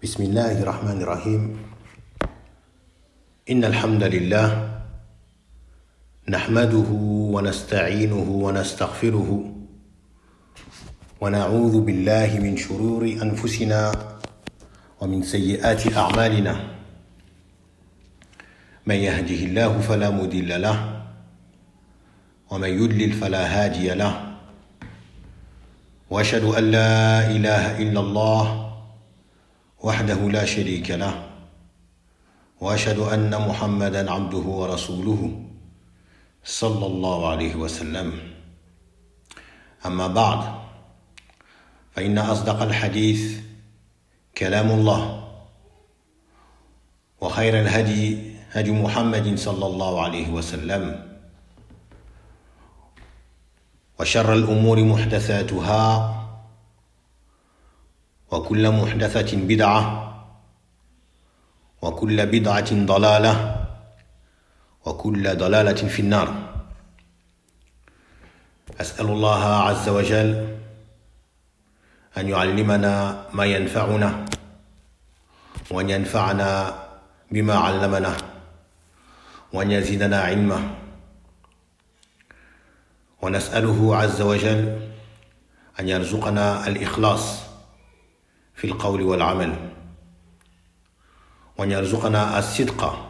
بسم الله الرحمن الرحيم إن الحمد لله نحمده ونستعينه ونستغفره ونعوذ بالله من شرور أنفسنا ومن سيئات أعمالنا من يهده الله فلا مضل له ومن يضلل فلا هادي له وأشهد أن لا إله إلا الله وحده لا شريك له وأشهد أن محمدًا عبده ورسوله صلى الله عليه وسلم أما بعد فإن أصدق الحديث كلام الله وخير الهدي هدي محمد صلى الله عليه وسلم وشر الأمور محدثاتها وكل محدثة بدعة وكل بدعة ضلالة وكل ضلالة في النار. أسأل الله عز وجل أن يعلمنا ما ينفعنا وأن ينفعنا بما علمنا وأن يزيدنا علما، ونسأله عز وجل أن يرزقنا الإخلاص في القول والعمل، وأن يرزقنا الصدق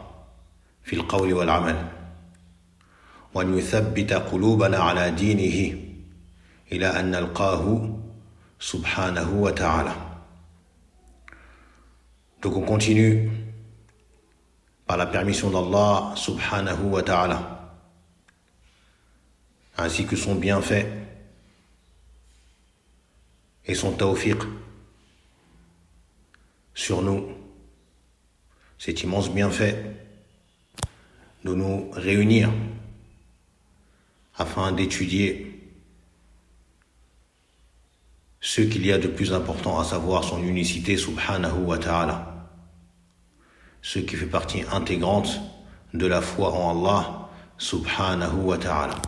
في القول والعمل، وأن يثبت قلوبنا على دينه إلى أن نلقاه سبحانه وتعالى. Donc on continue par la permission d'Allah subhanahu wa ta'ala, ainsi que son bienfait et son tawfiq sur nous, cet immense bienfait de nous réunir afin d'étudier ce qu'il y a de plus important, à savoir son unicité subhanahu wa ta'ala, ce qui fait partie intégrante de la foi en Allah subhanahu wa ta'ala.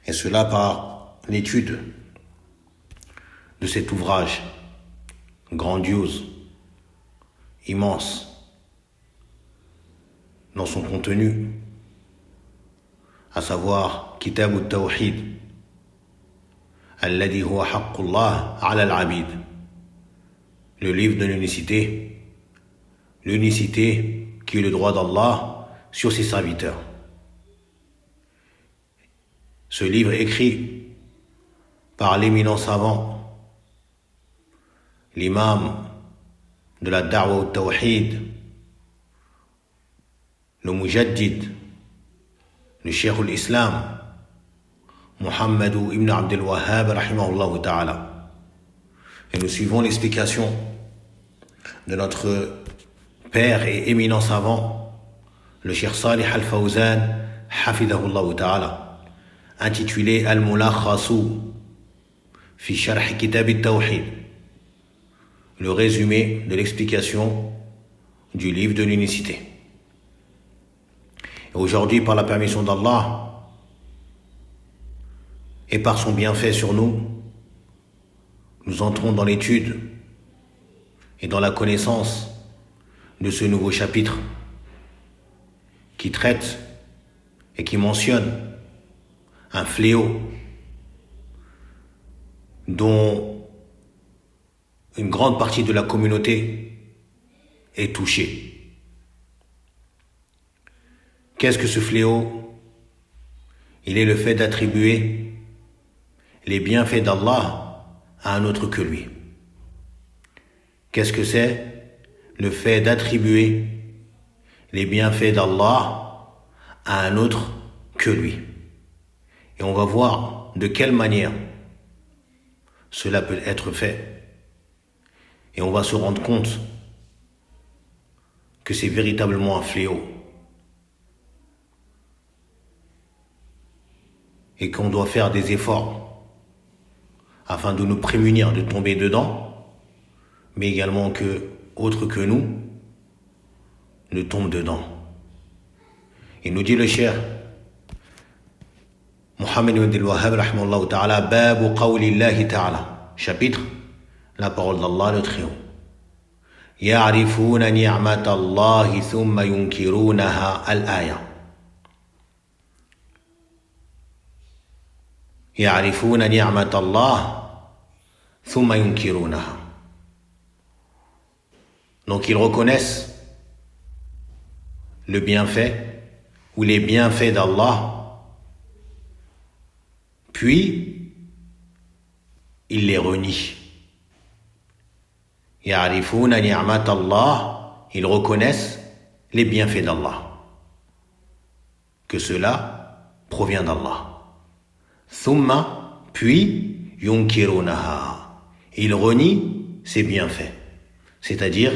Et cela par l'étude de cet ouvrage grandiose, immense, dans son contenu, à savoir Kitab al-Tawhid, alladhi huwa haqqullah ala al-abid, le livre de l'unicité qui est le droit d'Allah sur ses serviteurs. Ce livre écrit par l'éminent savant, l'imam de la Da'wa al-Tawhid, le Mujaddid, le Cheikh al-Islam, Muhammad ibn Abdul Wahhab rahimahullah ta'ala. Et nous suivons l'explication de notre père et éminent savant, le Cheikh Salih al-Fawzan hafidahullah ta'ala, intitulé Al-Mulakhasu fi Sharh Kitab al-Tawhid, le résumé de l'explication du livre de l'unicité. Et aujourd'hui, par la permission d'Allah et par son bienfait sur nous, nous entrons dans l'étude et dans la connaissance de ce nouveau chapitre qui traite et qui mentionne un fléau dont une grande partie de la communauté est touchée. Qu'est-ce que ce fléau? Il est le fait d'attribuer les bienfaits d'Allah à un autre que lui. Qu'est-ce que c'est? Le fait d'attribuer les bienfaits d'Allah à un autre que lui. Et on va voir de quelle manière cela peut être fait. Et on va se rendre compte que c'est véritablement un fléau. Et qu'on doit faire des efforts afin de nous prémunir de tomber dedans, mais également que autres que nous ne tombent dedans. Et nous dit le Cheikh Muhammad ibn Abdul Wahhab rahimahullah ta'ala, Babu qawlillahi ta'ala, chapitre, la parole d'Allah le Très-Haut. يعرفون نعمة الله ثم ينكرونها الآية. يعرفون نعمة الله ثم ينكرونها. Donc ils reconnaissent le bienfait ou les bienfaits d'Allah, puis ils les renient. يعرفون نعمة الله, ils reconnaissent les bienfaits d'Allah, que cela provient d'Allah. Thumma, puis yunkirunaha, ils renient ces bienfaits, c'est-à-dire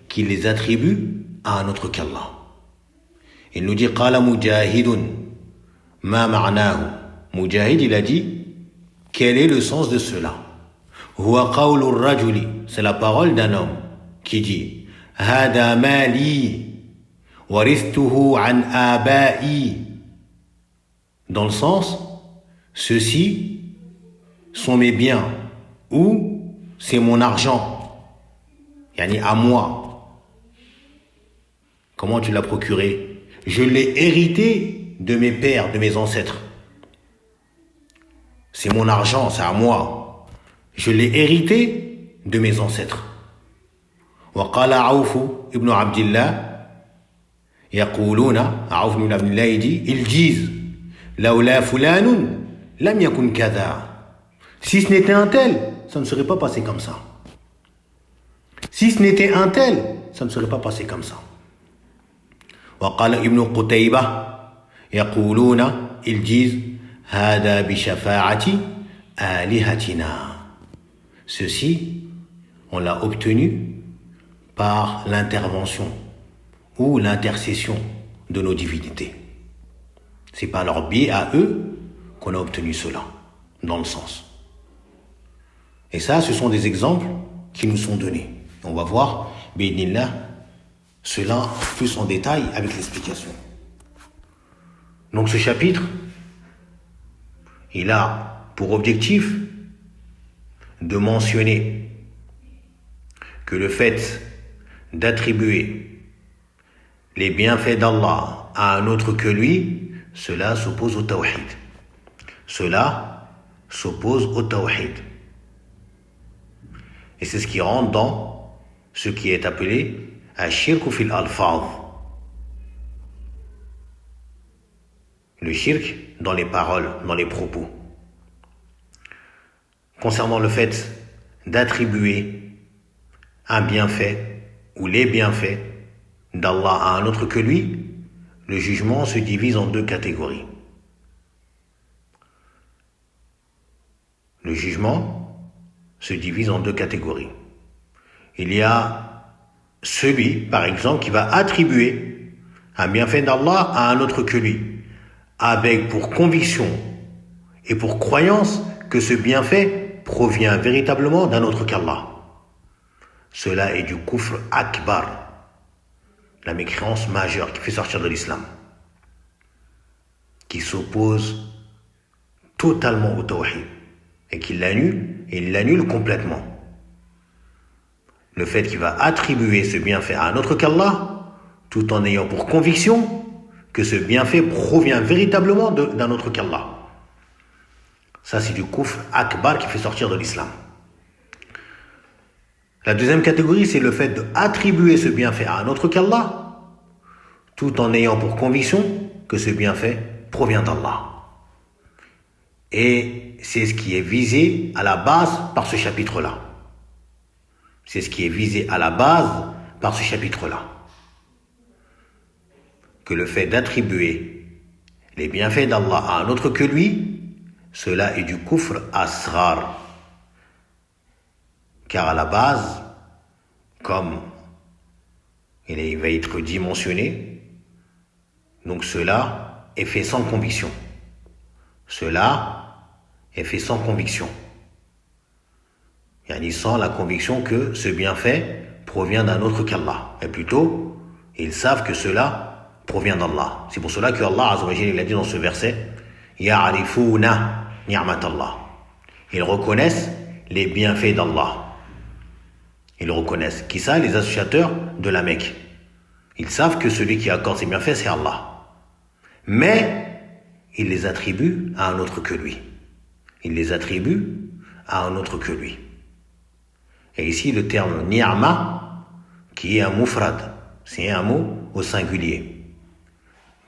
qu'ils les attribuent à un autre qu'Allah. Il nous dit qala mujahidun ma ma'nahu. Mujahid, il a dit quel est le sens de cela? Huwa qawlu rajuli, c'est la parole d'un homme qui dit hada mali warithtuhu an abai, dans le sens ceux-ci sont mes biens ou c'est mon argent, yani à moi. Comment tu l'as procuré? Je l'ai hérité de mes pères, de mes ancêtres. C'est mon argent, c'est à moi. Je l'ai hérité de mes ancêtres. وقال عوف ابن عبد الله يقولون, عوف ibn Abdillah ils disent لولا فلان لم يكن كذا. Si ce n'était un tel, ça ne serait pas passé comme ça. Si ce n'était un tel, ça ne serait pas passé comme ça. وقال ابن قتيبة يقولون, ils disent هذا بشفاعة آلهتنا. Ceci, on l'a obtenu par l'intervention ou l'intercession de nos divinités. C'est par leur biais à eux qu'on a obtenu cela, dans le sens. Et ça, ce sont des exemples qui nous sont donnés. On va voir, bi'idhnillah, cela plus en détail avec l'explication. Donc ce chapitre, il a pour objectif de mentionner que le fait d'attribuer les bienfaits d'Allah à un autre que lui, cela s'oppose au tawhid. Cela s'oppose au tawhid. Et c'est ce qui rentre dans ce qui est appelé ash-shirku fil alfaz. Le shirk dans les paroles, dans les propos. Concernant le fait d'attribuer un bienfait ou les bienfaits d'Allah à un autre que lui, le jugement se divise en deux catégories. Le jugement se divise en deux catégories. Il y a celui, par exemple, qui va attribuer un bienfait d'Allah à un autre que lui, avec pour conviction et pour croyance que ce bienfait provient véritablement d'un autre qu'Allah. Cela est du kufr akbar, la mécréance majeure qui fait sortir de l'islam, qui s'oppose totalement au tawhid et qui l'annule, et il l'annule complètement. Le fait qu'il va attribuer ce bienfait à un autre qu'Allah, tout en ayant pour conviction que ce bienfait provient véritablement d'un autre qu'Allah. Ça, c'est du kufr akbar qui fait sortir de l'islam. La deuxième catégorie, c'est le fait d'attribuer ce bienfait à un autre qu'Allah, tout en ayant pour conviction que ce bienfait provient d'Allah. Et c'est ce qui est visé à la base par ce chapitre-là. C'est ce qui est visé à la base par ce chapitre-là. Que le fait d'attribuer les bienfaits d'Allah à un autre que lui, cela est du kufr asrar. Car à la base, comme il va être dimensionné, donc cela est fait sans conviction. Cela est fait sans conviction. Yani sans la conviction que ce bienfait provient d'un autre qu'Allah. Mais plutôt, ils savent que cela provient d'Allah. C'est pour cela que Allah Azza wa Jalla, il a dit dans ce verset, Ya'rifuna ni'mat Allah. Ils reconnaissent les bienfaits d'Allah. Ils le reconnaissent. Qui ça? Les associateurs de la Mecque. Ils savent que celui qui accorde ses bienfaits, c'est Allah. Mais ils les attribuent à un autre que lui. Ils les attribuent à un autre que lui. Et ici, le terme ni'ma, qui est un mufrad, c'est un mot au singulier.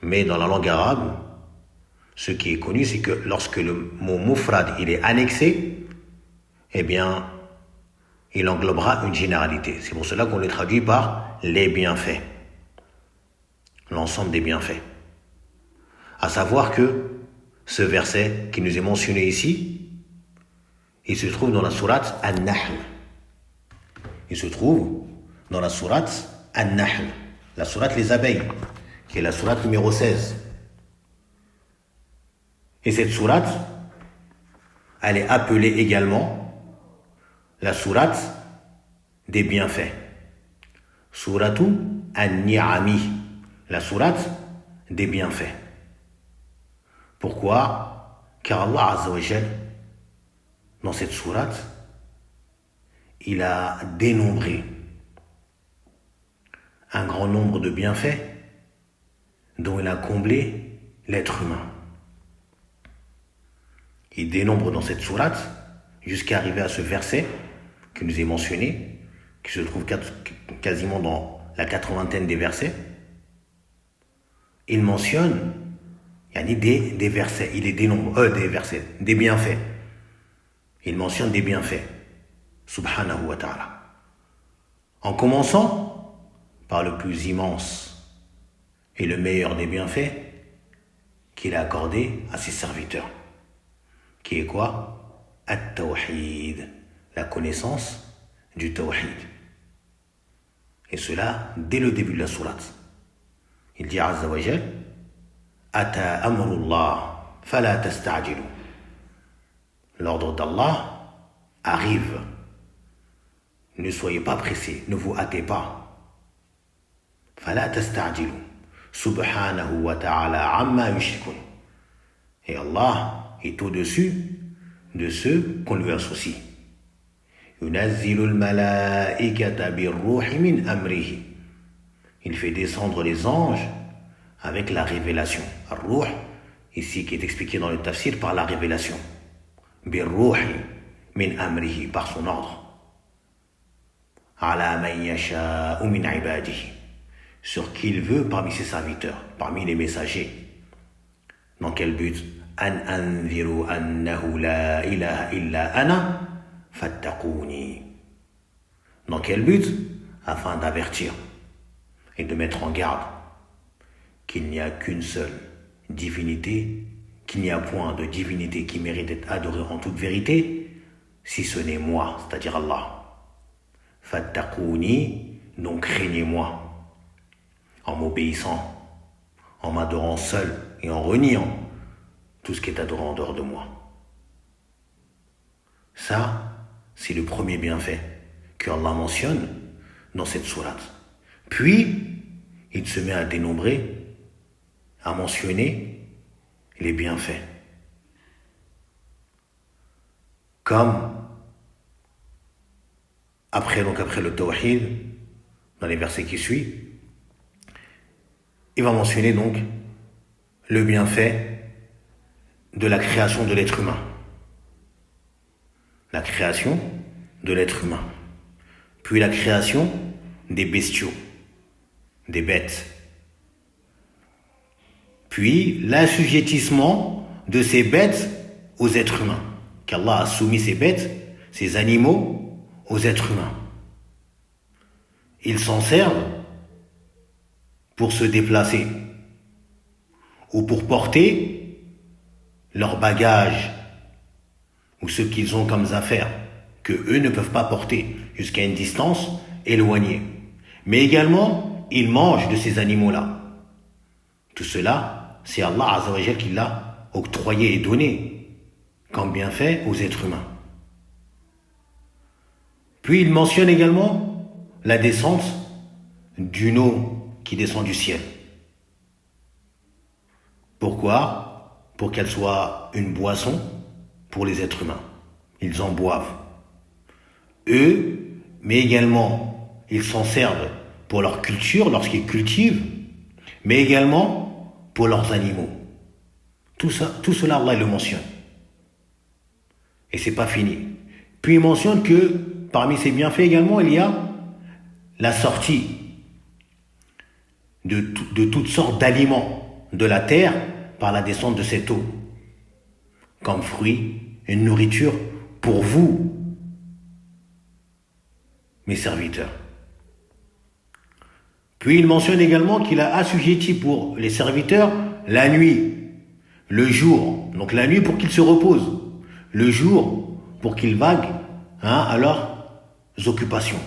Mais dans la langue arabe, ce qui est connu, c'est que lorsque le mot mufrad, il est annexé, eh bien, il englobera une généralité. C'est pour cela qu'on le traduit par les bienfaits. L'ensemble des bienfaits. À savoir que ce verset qui nous est mentionné ici, il se trouve dans la sourate An-Nahl. Il se trouve dans la sourate An-Nahl, la sourate Les Abeilles, qui est la sourate numéro 16. Et cette sourate, elle est appelée également la sourate des bienfaits. Suratu An-Ni'ami, la sourate des bienfaits. Pourquoi? Car Allah Azza wa Jal, dans cette sourate, il a dénombré un grand nombre de bienfaits dont il a comblé l'être humain. Il dénombre dans cette sourate jusqu'à arriver à ce verset que nous avons mentionné, qui se trouve quasiment dans la 80aine des versets. Il mentionne des versets, il les dénombre, des versets, des bienfaits. Il mentionne des bienfaits, subhanahu wa ta'ala. En commençant par le plus immense et le meilleur des bienfaits qu'il a accordé à ses serviteurs. Qui est quoi? At-Tawhid, la connaissance du Tawhid. Et cela dès le début de la sourate. Il dit Azza wa Jal, Ata amrullah, fala tasta'jilu. L'ordre d'Allah arrive. Ne soyez pas pressés, ne vous hâtez pas. Fala tasta'jilu. Subhanahu wa ta'ala amma yushrikun. Et Allah est au-dessus de ceux qu'on lui associe. Yunazzilu al-malaikata bir-ruhi min amrihi. Il fait descendre les anges avec la révélation. Ar-ruh, ici qui est expliqué dans le tafsir par la révélation. Bir-ruhi min amrihi, par son ordre. Ala man yasha'u min ibadihi. Sur qui il veut parmi ses serviteurs, parmi les messagers. Dans quel but? An anziru annahu la ilaha illa ana fattaquni. Dans quel but? Afin d'avertir et de mettre en garde qu'il n'y a qu'une seule divinité, qu'il n'y a point de divinité qui mérite d'être adorée en toute vérité, si ce n'est moi, c'est-à-dire Allah. Fattaquni, donc craignez-moi, en m'obéissant, en m'adorant seul et en reniant tout ce qui est adoré en dehors de moi. Ça, c'est le premier bienfait que Allah mentionne dans cette sourate. Puis, il se met à dénombrer, à mentionner les bienfaits. Comme, après le tawhid, dans les versets qui suivent, il va mentionner donc le bienfait de la création de l'être humain. La création de l'être humain. Puis la création des bestiaux, des bêtes. Puis l'assujettissement de ces bêtes aux êtres humains. Qu'Allah a soumis ces bêtes, ces animaux, aux êtres humains. Ils s'en servent pour se déplacer ou pour porter leurs bagages ou ce qu'ils ont comme affaires que eux ne peuvent pas porter jusqu'à une distance éloignée. Mais également, ils mangent de ces animaux-là. Tout cela, c'est Allah Azza wa Jal qui l'a octroyé et donné comme bienfait aux êtres humains. Puis il mentionne également la descente d'une eau qui descend du ciel. Pourquoi? Pour qu'elle soit une boisson pour les êtres humains. Ils en boivent. Eux, mais également ils s'en servent pour leur culture lorsqu'ils cultivent, mais également pour leurs animaux. Tout cela, Allah le mentionne. Et c'est pas fini. Puis il mentionne que parmi ces bienfaits également, il y a la sortie de toutes sortes d'aliments de la terre par la descente de cette eau, comme fruits et nourriture pour vous, mes serviteurs. Puis il mentionne également qu'il a assujetti pour les serviteurs la nuit, le jour, donc la nuit pour qu'ils se reposent, le jour pour qu'ils vaguent à leurs occupations,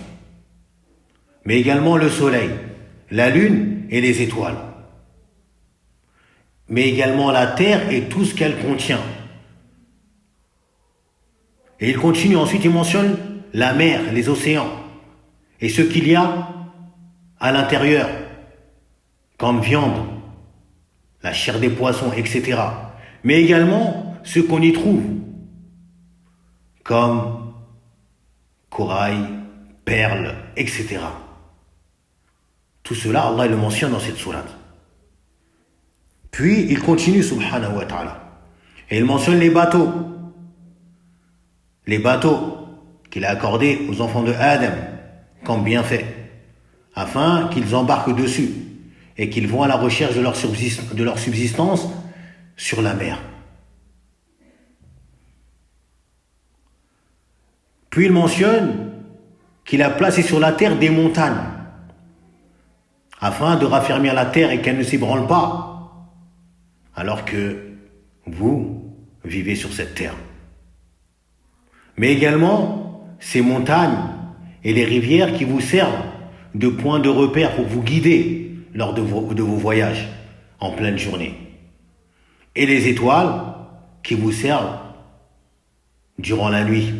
mais également le soleil, la lune et les étoiles, mais également la terre et tout ce qu'elle contient. Et il continue, ensuite il mentionne la mer, les océans, et ce qu'il y a à l'intérieur, comme viande, la chair des poissons, etc. Mais également ce qu'on y trouve, comme corail, perles, etc. Tout cela, Allah le mentionne dans cette sourate. Puis il continue, subhanahu wa ta'ala, et il mentionne les bateaux qu'il a accordés aux enfants de Adam comme bienfait, afin qu'ils embarquent dessus et qu'ils vont à la recherche de leur subsistance sur la mer. Puis il mentionne qu'il a placé sur la terre des montagnes afin de raffermir la terre et qu'elle ne s'ébranle pas alors que vous vivez sur cette terre. Mais également ces montagnes et les rivières qui vous servent de point de repère pour vous guider lors de vos voyages en pleine journée. Et les étoiles qui vous servent durant la nuit.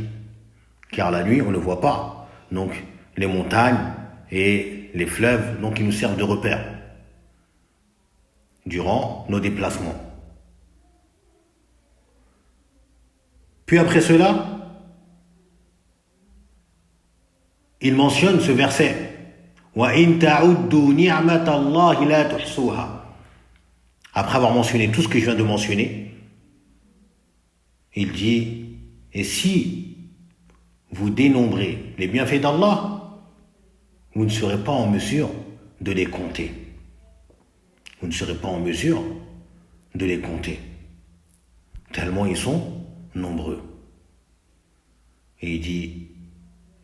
Car la nuit, on ne voit pas. Donc, les montagnes et les fleuves, donc, ils nous servent de repère durant nos déplacements. Puis après cela, il mentionne ce verset. وَإِن تَعُدُّوا نِعْمَةَ اللَّهِ لَا تُحْصُوهَا. Après avoir mentionné tout ce que je viens de mentionner, il dit, et si vous dénombrez les bienfaits d'Allah, vous ne serez pas en mesure de les compter. Vous ne serez pas en mesure de les compter, tellement ils sont nombreux. Et il dit,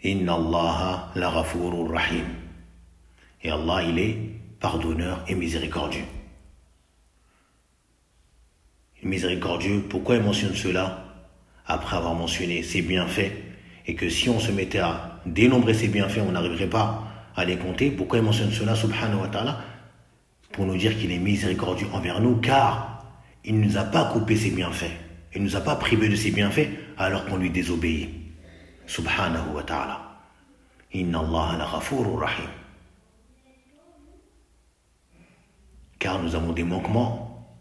Inna Allaha la ghafurur rahim. Et Allah, il est pardonneur et miséricordieux. Miséricordieux, pourquoi il mentionne cela après avoir mentionné ses bienfaits, et que si on se mettait à dénombrer ses bienfaits, on n'arriverait pas à les compter? Pourquoi il mentionne cela, subhanahu wa ta'ala? Pour nous dire qu'il est miséricordieux envers nous, car il ne nous a pas coupé ses bienfaits, il ne nous a pas privés de ses bienfaits alors qu'on lui désobéit. Subhanahu wa ta'ala. Inna Allah la ghafurur rahim. Car nous avons des manquements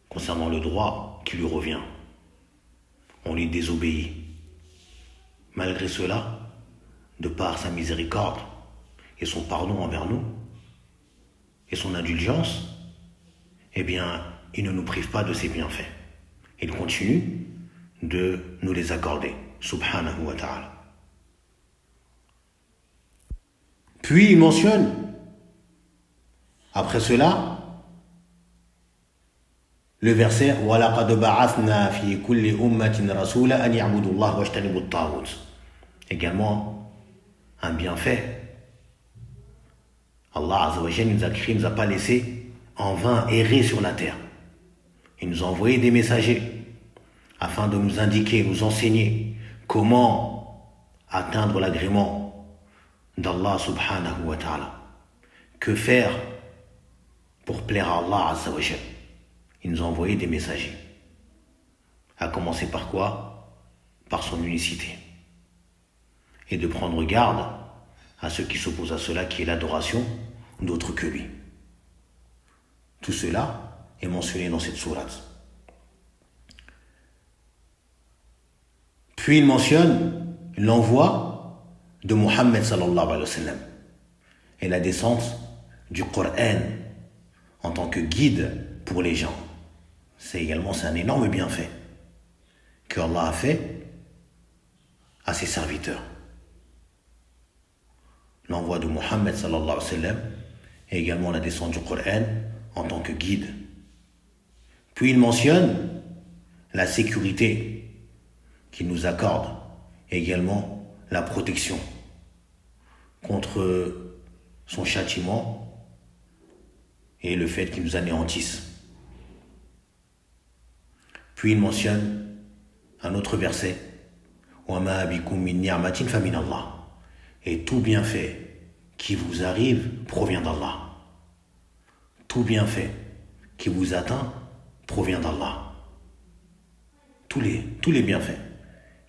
concernant le droit qui lui revient. On lui désobéit. Malgré cela, de par sa miséricorde et son pardon envers nous et son indulgence, eh bien, il ne nous prive pas de ses bienfaits. Il continue de nous les accorder. Subhanahu wa ta'ala. Puis il mentionne, après cela, le verset وَلَقَدْ بَعَثْنَا فِي كُلِّ أُمَّةٍ رَسُولًا أَنْ يَعْبُدُوا اللَّهَ وَاجْتَنِبُوا الطَّاغُوتَ. Également, un bienfait. Allah Azza wa Jalla nous a créés, nous a pas laissé en vain errer sur la terre. Il nous a envoyé des messagers afin de nous indiquer, nous enseigner comment atteindre l'agrément d'Allah subhanahu wa ta'ala. Que faire pour plaire à Allah Azza wa Jalla? Il nous a envoyé des messagers. À commencer par quoi? Par son unicité. Et de prendre garde à ceux qui s'opposent à cela, qui est l'adoration d'autre que lui. Tout cela est mentionné dans cette sourate. Puis il mentionne l'envoi de Muhammad sallallahu alayhi wa sallam et la descente du Coran en tant que guide pour les gens. C'est un énorme bienfait que Allah a fait à ses serviteurs. L'envoi de Muhammad sallallahu alayhi wa sallam et également la descente du Coran en tant que guide. Puis il mentionne la sécurité qu'il nous accorde et également la protection contre son châtiment et le fait qu'il nous anéantisse. Puis il mentionne un autre verset وَمَا بِكُم مِّن نِّعْمَةٍ فَمِنَ اللَّهِ et tout bienfait qui vous arrive provient d'Allah. Tout bienfait qui vous atteint provient d'Allah. Tous les bienfaits.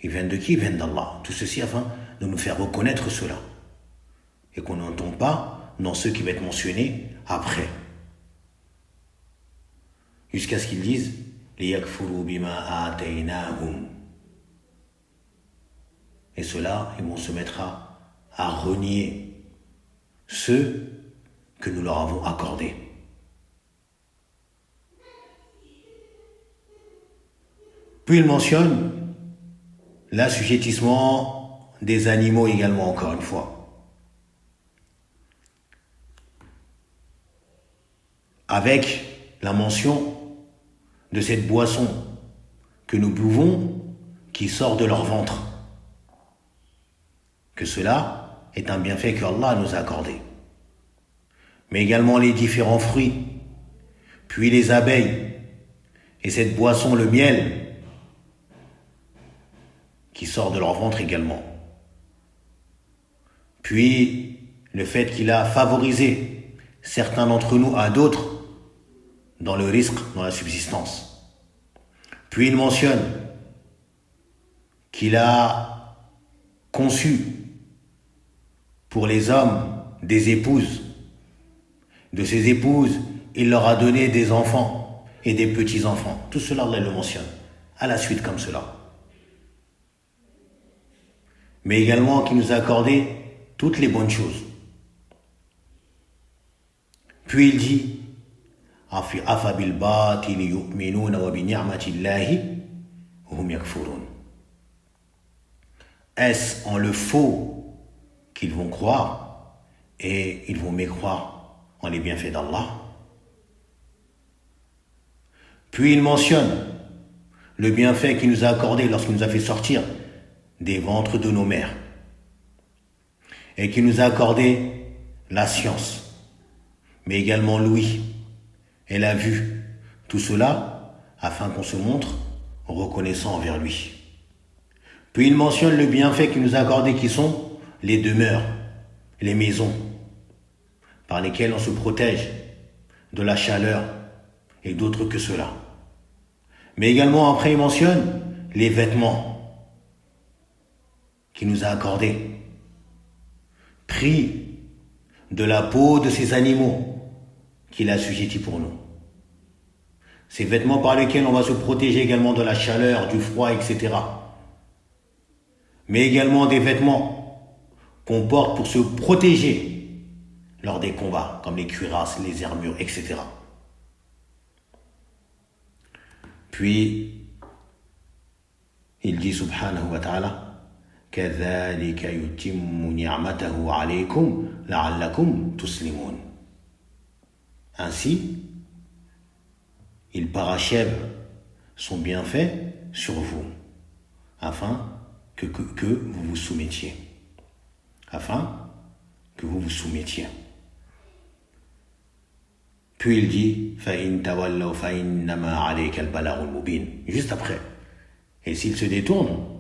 Ils viennent de qui? Ils viennent d'Allah. Tout ceci afin de nous faire reconnaître cela. Et qu'on ne tombe pas dans ceux qui vont être mentionnés après. Jusqu'à ce qu'ils disent لِيَكْفُرُوا بِمَا آتَيْنَاهُمْ. Et ceux-là, ils vont se mettre à renier ceux que nous leur avons accordés. Puis il mentionne l'assujettissement des animaux également, encore une fois. Avec la mention de cette boisson que nous buvons qui sort de leur ventre. Que cela est un bienfait que Allah nous a accordé. Mais également les différents fruits, puis les abeilles, et cette boisson, le miel, qui sort de leur ventre également. Puis le fait qu'il a favorisé certains d'entre nous à d'autres dans le risque, dans la subsistance. Puis il mentionne qu'il a conçu pour les hommes des épouses. De ces épouses, il leur a donné des enfants et des petits-enfants. Tout cela, Allah le mentionne, à la suite comme cela. Mais également qu'il nous a accordé toutes les bonnes choses. Puis il dit est-ce en le faux qu'ils vont croire et ils vont mécroire en les bienfaits d'Allah? Puis il mentionne le bienfait qu'il nous a accordé lorsqu'il nous a fait sortir des ventres de nos mères et qu'il nous a accordé la science, mais également l'ouïe et la vue. Tout cela afin qu'on se montre reconnaissant envers lui. Puis il mentionne le bienfait qu'il nous a accordé qui sont les demeures, les maisons par lesquelles on se protège de la chaleur et d'autres que cela. Mais également après il mentionne les vêtements qu'il nous a accordés, pris de la peau de ces animaux qu'il a assujettis pour nous. Ces vêtements par lesquels on va se protéger également de la chaleur, du froid, etc. Mais également des vêtements qu'on porte pour se protéger lors des combats, comme les cuirasses, les armures, etc. Puis, il dit subhanahu wa ta'ala كَذَلِكَ يُتِمُّ نِعْمَتَهُ عَلَيْكُمْ لَعَلَّكُمْ تُسْلِمُونَ. Ainsi, il parachève son bienfait sur vous, afin que vous vous soumettiez. Afin que vous vous soumettiez. Puis il dit فَإِن تَوَلَّوْا فَإِنَّمَا عَلَيْكَ الْبَلَاغُ الْمُبِينُ. Juste après. Et s'il se détourne,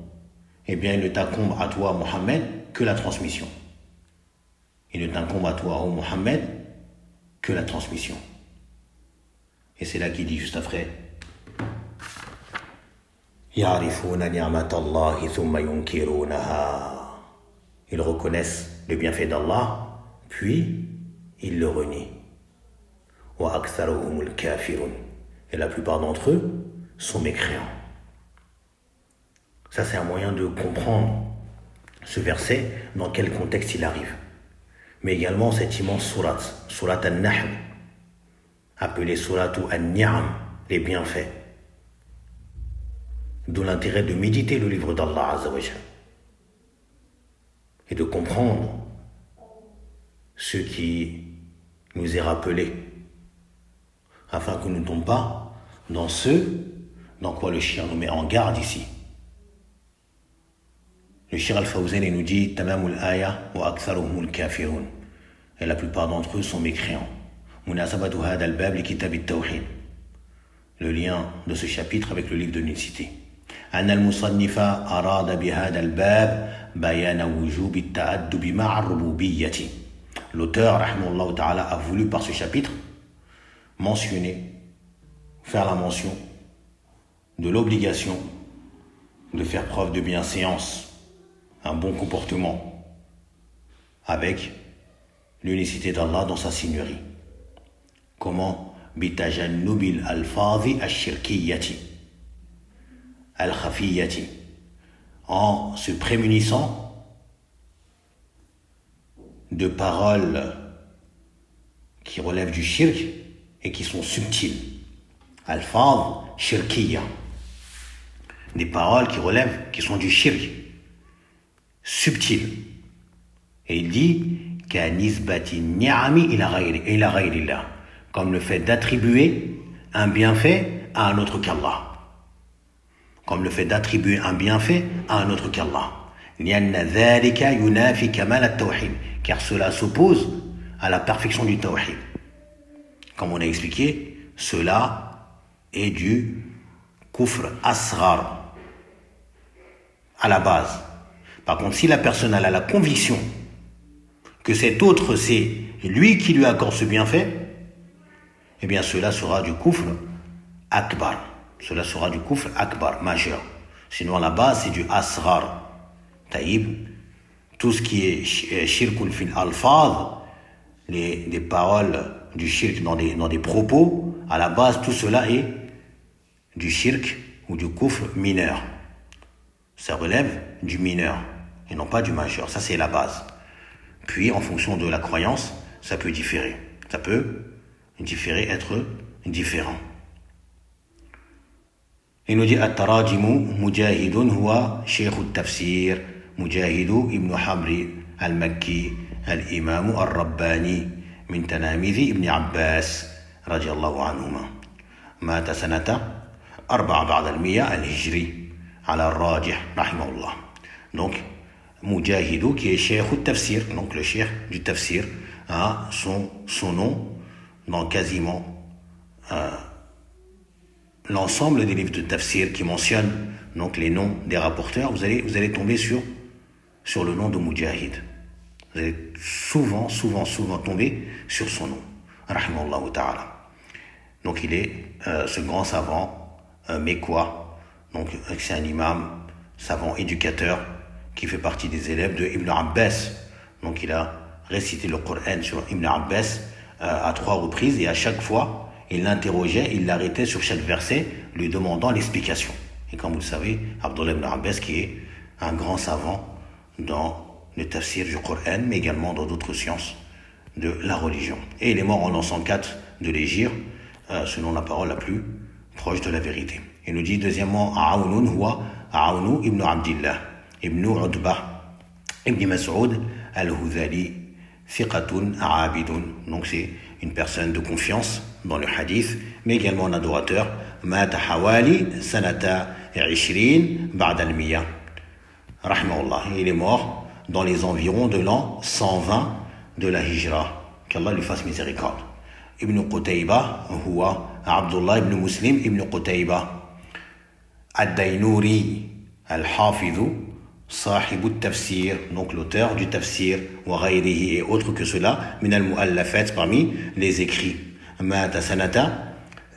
eh bien il ne t'incombe à toi, Mohammed, que la transmission. Il ne t'incombe à toi, ô Mohammed, que la transmission. Et c'est là qu'il dit juste après يَعْرِفُونَ نِعْمَةَ اللَّهِ ثُمَّ يُنْكِرُونَهَا. Ils reconnaissent le bienfait d'Allah, puis ils le renient. وَأَكْثَرُهُمُ الْكَافِرُونَ. Et la plupart d'entre eux sont mécréants. Ça, c'est un moyen de comprendre ce verset, dans quel contexte il arrive. Mais également cette immense surat An-Nahl, appelée suratu An-Ni'am, les bienfaits. D'où l'intérêt de méditer le livre d'Allah Azza wa Jalla et de comprendre ce qui nous est rappelé, afin que nous ne tombions pas dans ce dans quoi le shir nous met en garde ici. Le shir al-Fawzani nous dit Tamamul aya wa aktharuhumul kafirun, et la plupart d'entre eux sont mécréants. Munasabatu hada al-bab li kitab at-tawhid, le lien de ce chapitre avec le livre de l'unicité. أن المصنف أراد بهذا الباب بيان وجوب التأدب مع الربوبية. L'auteur, rahimahullah ta'ala, a voulu par ce chapitre mentionner, faire la mention de l'obligation de faire preuve de bienséance, un bon comportement avec l'unicité d'Allah dans sa seigneurie. Comment? bitajannubil alfazi ash-shirkiyyati al-khafiyyati, en se prémunissant de paroles qui relèvent du shirk et qui sont subtiles. Al-faz shirkiyya, des paroles qui relèvent, qui sont du shirk, subtiles. Et il dit kanisbati ni'ami ila ghayrillah, comme le fait d'attribuer un bienfait à un autre qu'Allah. Comme le fait d'attribuer un bienfait à un autre qu'Allah. Car cela s'oppose à la perfection du tawhid. Comme on a expliqué, cela est du kufr asghar à la base. Par contre, si la personne a la conviction que cet autre, c'est lui qui lui accorde ce bienfait, eh bien cela sera du kufr akbar. Cela sera du kufr akbar, majeur. Sinon, à la base, c'est du asghar. Taïb, tout ce qui est shirkul fil alfaz, des paroles du shirk dans des propos, à la base, tout cela est du shirk ou du kufr mineur. Ça relève du mineur et non pas du majeur. Ça, c'est la base. Puis, en fonction de la croyance, ça peut différer. Ça peut différer, être différent. Il nous dit At-Tarajimu Mujahidun huwa Shaykh al-Tafsir Mujahidu ibn Hamri al-Makki al-Imam al-Rabbani min Tanamidhi ibn Abbas radiyallahu anhuma مات سنة 4 بعد المئة الهجري على الراجح رحمه الله. Donc Mujahidu qui est Shaykh al-Tafsir, donc le Shaykh du Tafsir, a son nom dans quasiment l'ensemble des livres de tafsir qui mentionnent donc les noms des rapporteurs. Vous allez tomber sur le nom de Mujahid. Vous allez souvent tomber sur son nom. Rahimahullah ta'ala. Donc il est ce grand savant mécois. Donc c'est un imam, savant éducateur qui fait partie des élèves de Ibn Abbas. Donc il a récité le Coran sur Ibn Abbas à 3 reprises, et à chaque fois il l'interrogeait, il l'arrêtait sur chaque verset, lui demandant l'explication. Et comme vous le savez, Abdullah ibn Abbas, qui est un grand savant dans le tafsir du Coran, mais également dans d'autres sciences de la religion. Et il est mort en l'an 104 de l'Hégire, selon la parole la plus proche de la vérité. Il nous dit deuxièmement, Aounun huwa Aounu ibn Abdillah, ibn Udbah, ibn Mas'ud al-Hudhali, thiqatun abidun. Donc c'est une personne de confiance dans le hadith, mais également un adorateur. Mata hawali sanata 20 ba'da al-miya. Rahimahullah. Il est mort dans les environs de l'an 120 de la Hijra. Qu'Allah lui fasse miséricorde. Ibn Qutayba, huwa Abdullah ibn Muslim ibn Qutayba. Ad-Daynuri al-Hafidhu, Sahib al-Tafsir, donc l'auteur du tafsir, wa ghayrihi et autres que cela, min al-mu'allafat, parmi les écrits. Mata sanata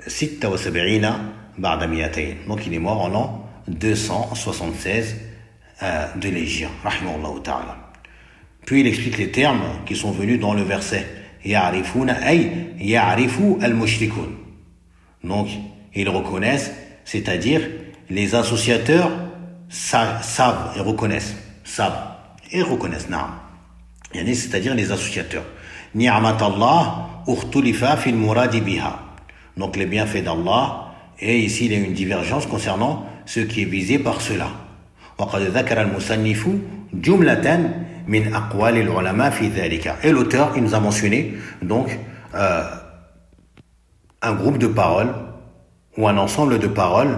76 ba'da mi'atayn. Donc il est mort en l'an 276 de l'Hégire, rahimahullah ta'ala. Puis il explique les termes qui sont venus dans le verset. Ya'rifuna ay ya'rifu al-mushrikun. Donc ils reconnaissent, c'est-à-dire les associateurs savent et reconnaissent, savent Et reconnaissent, naam. C'est-à-dire les associateurs. Ni'mat Allah ukhtulifa fil muradi biha. Donc les bienfaits d'Allah, et ici il y a une divergence concernant ce qui est visé par cela. وقد ذكر المصنف جملة من أقوال العلماء في ذلك. Et l'auteur, il nous a mentionné donc un groupe de paroles ou un ensemble de paroles,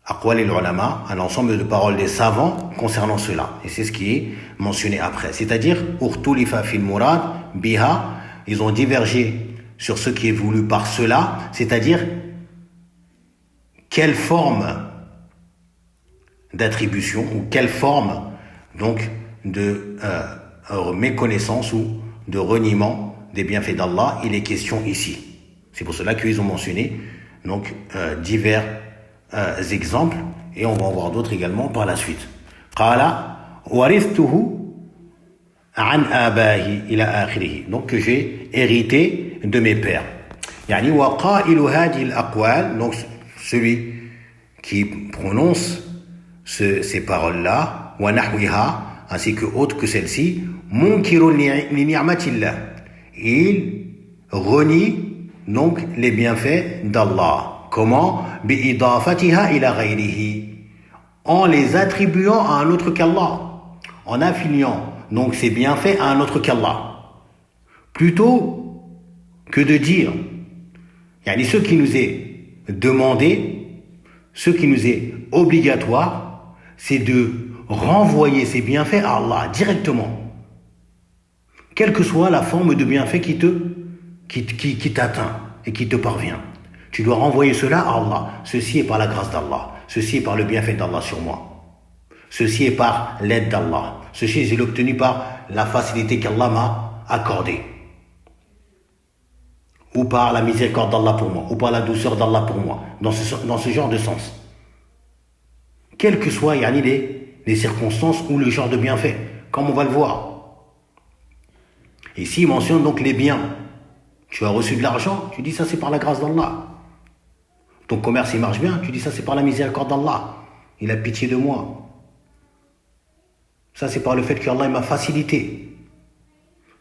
أقوال العلماء, un ensemble de paroles des savants concernant cela. Et c'est ce qui est mentionné après. C'est-à-dire, اختلف في المراد بها, ils ont divergé sur ce qui est voulu par cela, c'est-à-dire quelle forme d'attribution ou quelle forme donc de méconnaissance ou de reniement des bienfaits d'Allah il est question ici. C'est pour cela qu'ils ont mentionné donc divers exemples, et on va en voir d'autres également par la suite. Qala warithuhu an abahi ila akhirih, donc que j'ai hérité de mes pères. Yani wa qailu hadhihi al-aqwal, donc celui qui prononce ces paroles-là, wa nahwiha, ainsi que autres que celles-ci, munkirun li ni'matillah, il renie donc les bienfaits d'Allah. Comment? Bi'idafatiha ila ghayrihi, en les attribuant à un autre qu'Allah, en affiliant donc ces bienfaits à un autre qu'Allah, plutôt que de dire, yani ce qui nous est demandé, ce qui nous est obligatoire, c'est de renvoyer ces bienfaits à Allah directement, quelle que soit la forme de bienfait qui t'atteint et qui te parvient. Tu dois renvoyer cela à Allah. Ceci est par la grâce d'Allah. Ceci est par le bienfait d'Allah sur moi. Ceci est par l'aide d'Allah. Ceci, je l'ai obtenu par la facilité qu'Allah m'a accordée. Ou par la miséricorde d'Allah pour moi. Ou par la douceur d'Allah pour moi. Dans ce genre de sens. Quelles que soient les circonstances ou le genre de bienfait. Comme on va le voir. Ici, il mentionne donc les biens. Tu as reçu de l'argent, tu dis ça c'est par la grâce d'Allah. Ton commerce il marche bien, tu dis ça c'est par la miséricorde d'Allah. Il a pitié de moi. Ça c'est par le fait qu'Allah m'a facilité.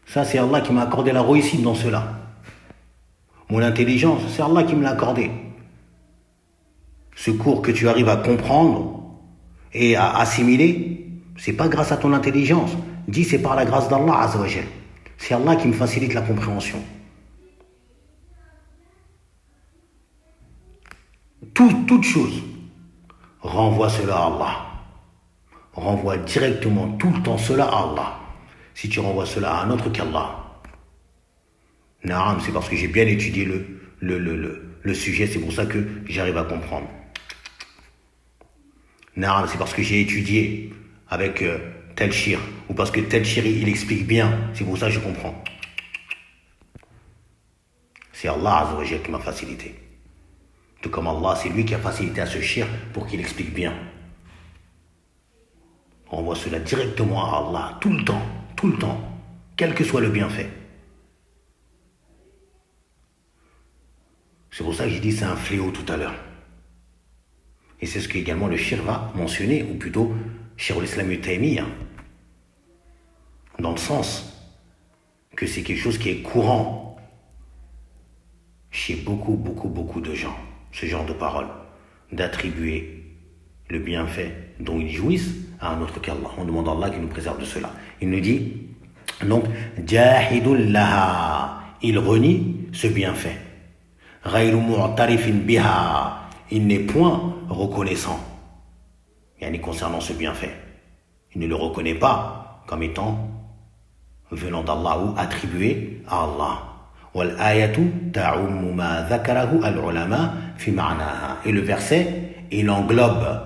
Ça c'est Allah qui m'a accordé la réussite dans cela. Mon intelligence, c'est Allah qui me l'a accordé. Ce cours que tu arrives à comprendre et à assimiler, c'est pas grâce à ton intelligence. Dis c'est par la grâce d'Allah Azza wa Jal. C'est Allah qui me facilite la compréhension. Toute chose, renvoie cela à Allah. Renvoie directement tout le temps cela à Allah. Si tu renvoies cela à un autre qu'Allah, naam, c'est parce que j'ai bien étudié le sujet, c'est pour ça que j'arrive à comprendre. Naam, c'est parce que j'ai étudié avec tel shir, ou parce que tel shir il explique bien, c'est pour ça que je comprends. C'est Allah Azza wa Jal qui m'a facilité. Tout comme Allah, c'est lui qui a facilité à ce shir pour qu'il explique bien. On voit cela directement à Allah, tout le temps, quel que soit le bienfait. C'est pour ça que j'ai dit c'est un fléau tout à l'heure. Et c'est ce que également le shir va mentionner, ou plutôt Cheikh al-Islam Ibn Taymiyyah, dans le sens que c'est quelque chose qui est courant chez beaucoup de gens. Ce genre de parole, d'attribuer le bienfait dont ils jouissent à un autre qu'Allah. On demande à Allah qu'il nous préserve de cela. Il nous dit, donc, jahidul laha, il renie ce bienfait. Ghayru mu'tarifin biha, il n'est point reconnaissant. Yani concernant ce bienfait. Il ne le reconnaît pas comme étant venant d'Allah ou attribué à Allah. Et le verset, il englobe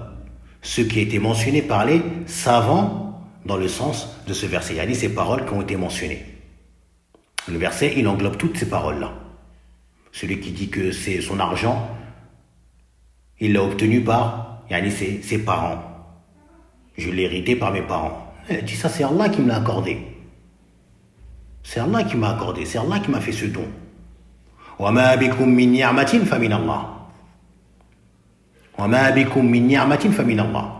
ce qui a été mentionné par les savants dans le sens de ce verset. Il y a ces paroles qui ont été mentionnées. Le verset, il englobe toutes ces paroles-là. Celui qui dit que c'est son argent, il l'a obtenu par ses parents. Je l'ai hérité par mes parents. Il dit ça, c'est Allah qui me l'a accordé. C'est Allah qui m'a accordé, c'est Allah qui m'a fait ce don. وَمَا بِكُم مِّن نِّعْمَةٍ فَمِنَ اللَّهِ. وَمَا بِكُم مِّن نِّعْمَةٍ فَمِنَ اللَّهِ.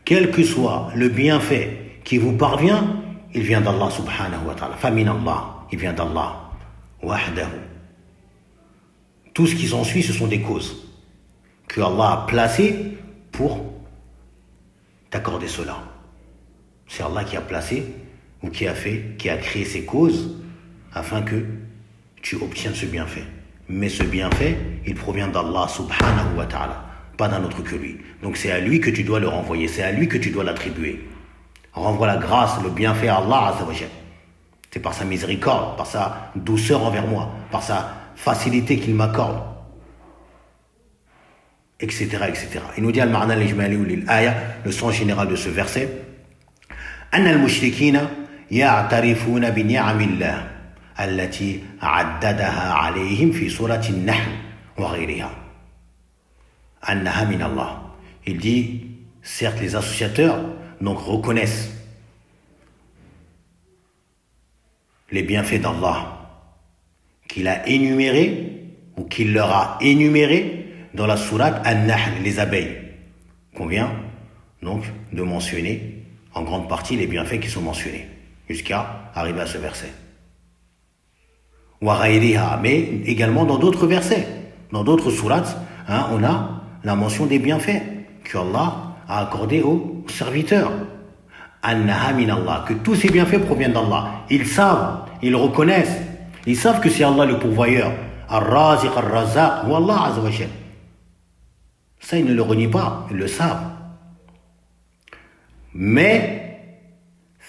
Quel que soit le bienfait qui vous parvient, il vient d'Allah subhanahu wa ta'ala. Famin Allah, il vient d'Allah. Wahdahu. Tout ce qui s'ensuit, ce sont des causes que Allah a placées pour t'accorder cela. C'est Allah qui a placé ou qui a créé ces causes afin que tu obtiennes ce bienfait. Mais ce bienfait, il provient d'Allah subhanahu wa ta'ala, pas d'un autre que lui. Donc c'est à lui que tu dois le renvoyer, c'est à lui que tu dois l'attribuer. Renvoie la grâce, le bienfait à Allah azza wa jal. C'est par sa miséricorde, par sa douceur envers moi, par sa facilité qu'il m'accorde, etc., etc. Il nous dit al-ma'na al-ijmali ou l'aya, le sens général de ce verset, أن المشركين يعترفون بنعم الله التي عددها عليهم في سورة النحل وغيرها أنها من الله. Il dit, certes les associateurs donc reconnaissent les bienfaits d'Allah qu'il a énumérés ou qu'il leur a énumérés dans la sourate An-Nahl, les abeilles, qu'on vient donc de mentionner en grande partie les bienfaits qui sont mentionnés jusqu'à arriver à ce verset. Wa ghayriha, mais également dans d'autres versets, dans d'autres sourates, on a la mention des bienfaits que Allah a accordés aux serviteurs. Annaha min Allah, que tous ces bienfaits proviennent d'Allah. Ils savent, ils reconnaissent, ils savent que c'est Allah le pourvoyeur, Ar-Raziq, Ar-Razzaq, ou Allah azza wa jal. Ça, ils ne le renient pas, ils le savent. Mais,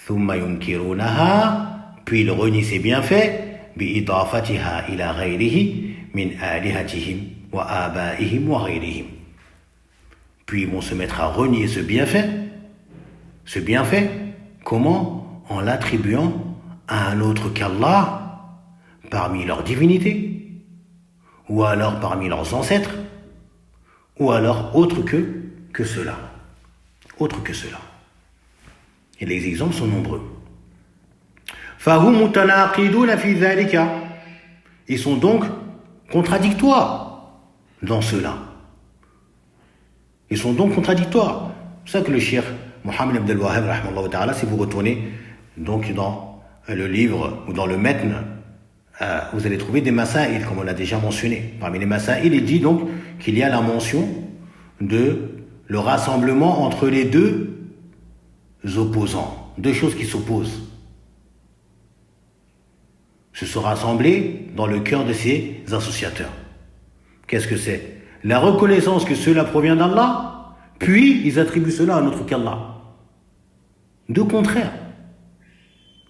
thumma yunkirunaha, puis ils renient ces bienfaits, bi-idafatiha ila ghayrihi, min alihatihim, wa abaihim, wa ghayrihim. Puis ils vont se mettre à renier ce bienfait. Ce bienfait, comment? En l'attribuant à un autre qu'Allah, parmi leurs divinités, ou alors parmi leurs ancêtres, ou alors autre que cela. Autre que cela. Et les exemples sont nombreux. فَهُمْ مُتَنَاقِضُونَ فِي ذَلِكَ. Ils sont donc contradictoires dans cela. Ils sont donc contradictoires. C'est ça que le cheikh Mohammed Abdel Wahhab, rahmallahu ta'ala, si vous retournez donc dans le livre ou dans le matn, vous allez trouver des masaïl, comme on l'a déjà mentionné. Parmi les masaïl, il dit donc qu'il y a la mention de le rassemblement entre les deux opposants, deux choses qui s'opposent. Se rassembler dans le cœur de ces associateurs. Qu'est-ce que c'est? La reconnaissance que cela provient d'Allah, puis ils attribuent cela à un autre qu'Allah. Deux contraires.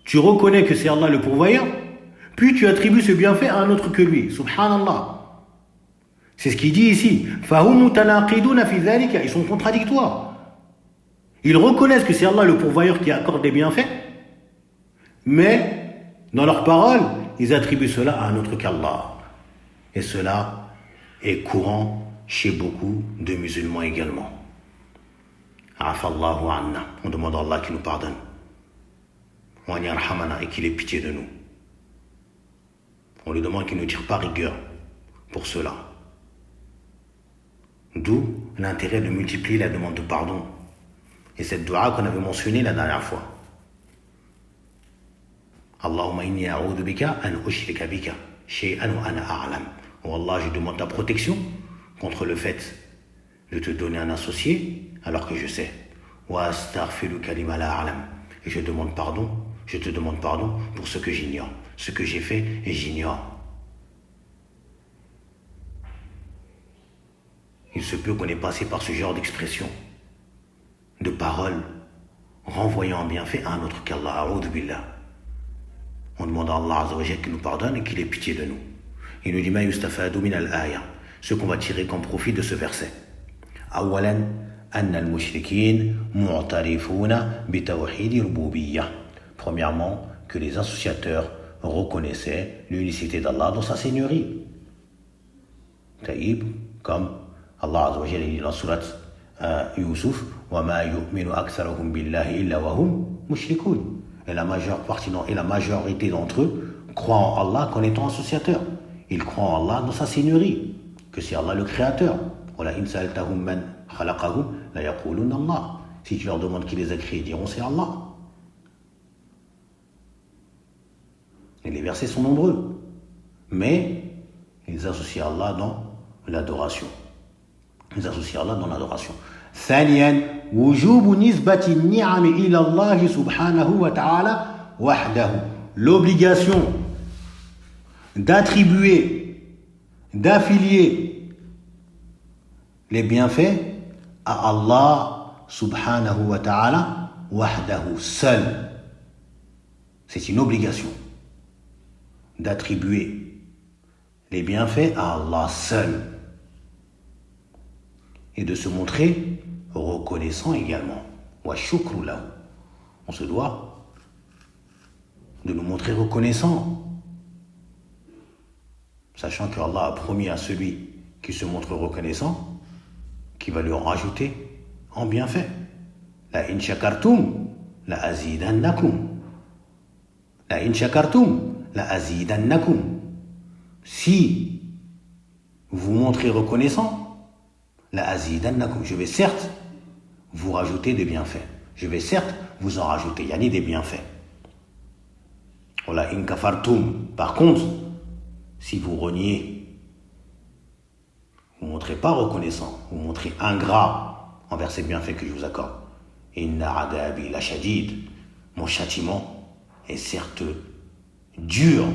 Tu reconnais que c'est Allah le pourvoyeur, puis tu attribues ce bienfait à un autre que lui. Subhanallah. C'est ce qu'il dit ici. Ils sont contradictoires. Ils reconnaissent que c'est Allah le pourvoyeur qui accorde des bienfaits, mais dans leurs paroles, ils attribuent cela à un autre qu'Allah. Et cela est courant chez beaucoup de musulmans également. Afallahu anna. On demande à Allah qu'il nous pardonne. Wa an yarhamana, et qu'il ait pitié de nous. On lui demande qu'il ne tire pas rigueur pour cela. D'où l'intérêt de multiplier la demande de pardon. Et cette dua qu'on avait mentionnée la dernière fois. Allahumma inni a'udhu bika an ushrika bika shay'an wa ana a'lam. Oh Allah, je demande ta protection contre le fait de te donner un associé alors que je sais. Wa astaghfiruka lima la a'lam. Et je te demande pardon pour ce que j'ignore, ce que j'ai fait et j'ignore. Il se peut qu'on ait passé par ce genre d'expression, de paroles, renvoyant un bienfait à un autre qu'Allah. A'udhu billah. On demande à Allah azza wa jalla qu'il nous pardonne et qu'il ait pitié de nous. Il nous dit ma yustafadu min al-aya, ce qu'on va tirer comme profit de ce verset. Awalan anna al-mushrikin mu'tarifuna bi tawhid rububiyyah. Premièrement, que les associateurs reconnaissaient l'unicité d'Allah dans sa seigneurie. Taïb, comme Allah azza wa jalla dit dans la sourate Yusuf, wa ma yu'minu aktharuhum billahi illa wa hum mushrikun. Et la majorité d'entre eux croient en Allah qu'en étant associateurs. Ils croient en Allah dans sa seigneurie, que c'est Allah le créateur. Si tu leur demandes qui les a créés, ils diront c'est Allah. Et les versets sont nombreux. Mais ils associent Allah dans l'adoration. Ils associent Allah dans l'adoration. ثانيا وجوب نسبة النعم إلى الله سبحانه وتعالى وحده. L'obligation d'attribuer, d'affilier les bienfaits à Allah subhanahu wa ta'ala wahdahu, seul. C'est une obligation d'attribuer les bienfaits à Allah seul et de se montrer reconnaissant également. Wa shukru lahu. On se doit de nous montrer reconnaissant, sachant que Allah a promis à celui qui se montre reconnaissant qu'il va lui en rajouter en bienfait. La in shakartum la azidannakum. La in shakartum la azidannakum. Si vous montrez reconnaissant, la azidannakum, je vais certes vous rajouter des bienfaits. Je vais certes vous en rajouter, yani des bienfaits. Voilà, in kafartum. Par contre, si vous reniez, vous ne montrez pas reconnaissant, vous montrez ingrat envers ces bienfaits que je vous accorde. Inna adabi la shadid. Mon châtiment est certes dur.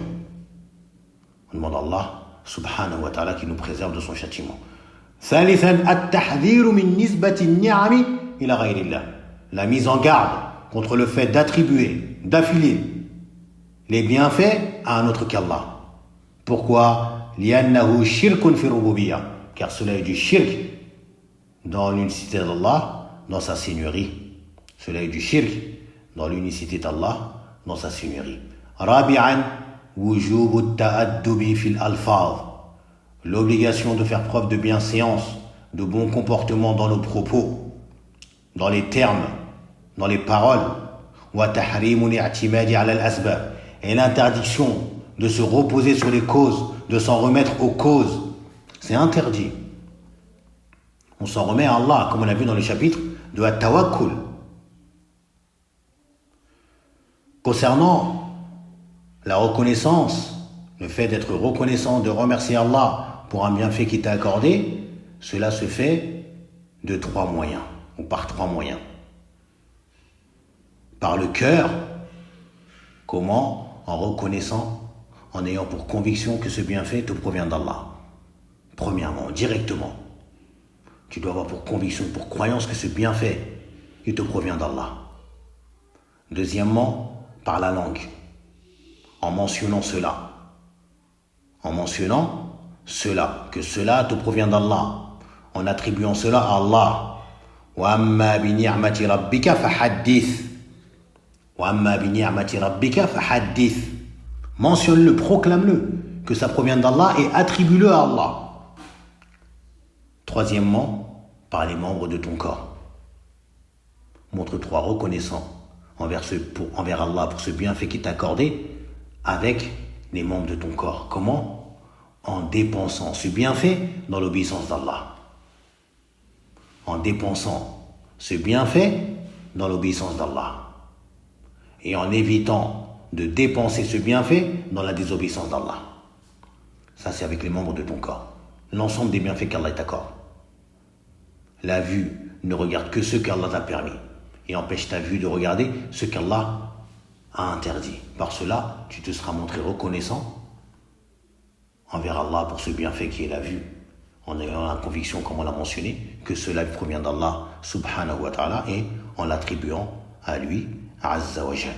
On demande à Allah subhanahu wa ta'ala qui nous préserve de son châtiment. ثالثا التحذير من نسبة النعم إلى غير الله. La mise en garde contre le fait d'attribuer, d'affiler les bienfaits à un autre qu'Allah. Pourquoi? لأنه شرك في الربوبية. Car cela est du shirk dans l'unicité d'Allah, dans sa seigneurie. Cela est du shirk dans l'unicité d'Allah, dans sa seigneurie. رابعا وجوب التأدب في الألفاظ. L'obligation de faire preuve de bienséance, de bon comportement dans nos propos, dans les termes, dans les paroles. وتحريم الاعتماد على الأسباب. Et l'interdiction de se reposer sur les causes, de s'en remettre aux causes. C'est interdit. On s'en remet à Allah, comme on a vu dans le chapitre de At-Tawakkul. Concernant la reconnaissance, le fait d'être reconnaissant, de remercier Allah pour un bienfait qui t'a accordé, cela se fait de 3 moyens, ou par 3 moyens. Par le cœur, comment? En reconnaissant, en ayant pour conviction que ce bienfait te provient d'Allah. Premièrement, directement, tu dois avoir pour conviction, pour croyance que ce bienfait, il te provient d'Allah. Deuxièmement, par la langue, en mentionnant cela. En mentionnant cela, que cela te provient d'Allah, en attribuant cela à Allah. وَأَمَّا بِنِعْمَةِ رَبِّكَ فَحَدِّثْ. وَأَمَّا بِنِعْمَةِ رَبِّكَ فَحَدِّثْ. Mentionne-le, proclame-le, que ça provient d'Allah et attribue-le à Allah. Troisièmement, par les membres de ton corps. Montre-toi reconnaissant envers Allah pour ce bienfait qui t'a accordé avec les membres de ton corps. Comment? En dépensant ce bienfait dans l'obéissance d'Allah. En dépensant ce bienfait dans l'obéissance d'Allah. Et en évitant de dépenser ce bienfait dans la désobéissance d'Allah. Ça, c'est avec les membres de ton corps. L'ensemble des bienfaits qu'Allah t'accorde. La vue ne regarde que ce qu'Allah t'a permis et empêche ta vue de regarder ce qu'Allah a interdit. Par cela, tu te seras montré reconnaissant envers Allah pour ce bienfait qui est la vue, en ayant la conviction, comme on l'a mentionné, que cela provient d'Allah subhanahu wa ta'ala et en l'attribuant à lui, azza wa jal.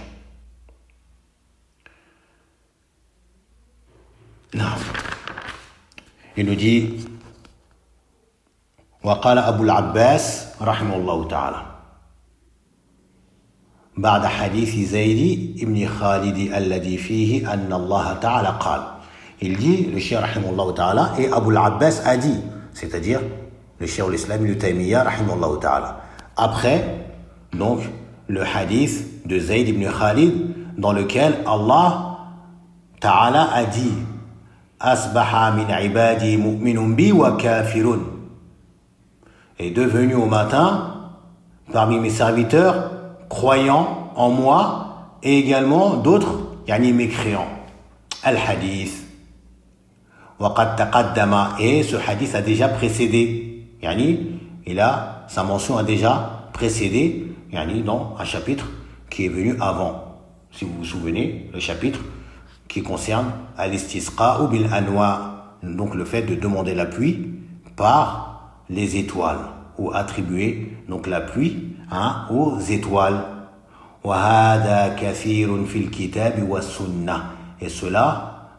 Il nous dit وقال أبو العباس رحمه الله تعالى بعد حديث زيد بن خالد الذي فيه أن الله تعالى قال. Il dit, le cheikh rahimahullah ta'ala, et Abu al-Abbas a dit, c'est-à-dire le cheikh l'islam Ibn Taymiyyah rahimahullah ta'ala. Après, donc, le hadith de Zayd ibn Khalid, dans lequel Allah ta'ala a dit Asbaha min ibadi mu'minun bi wa kafirun. Est devenu au matin, parmi mes serviteurs, croyants en moi, et également d'autres, yani mécréants. al-hadith. وَقَدْ تَقَدَّمَ, et ce hadith a déjà précédé. Sa mention a déjà précédé, dans un chapitre qui est venu avant. Si vous vous souvenez, le chapitre qui concerne al-istisqa ou bil anwa, donc le fait de demander la pluie par les étoiles, ou attribuer donc la pluie aux étoiles. وَهَذَا كَثِيرٌ فِي الْكِتَابِ وَالسُّنَّةِ, et cela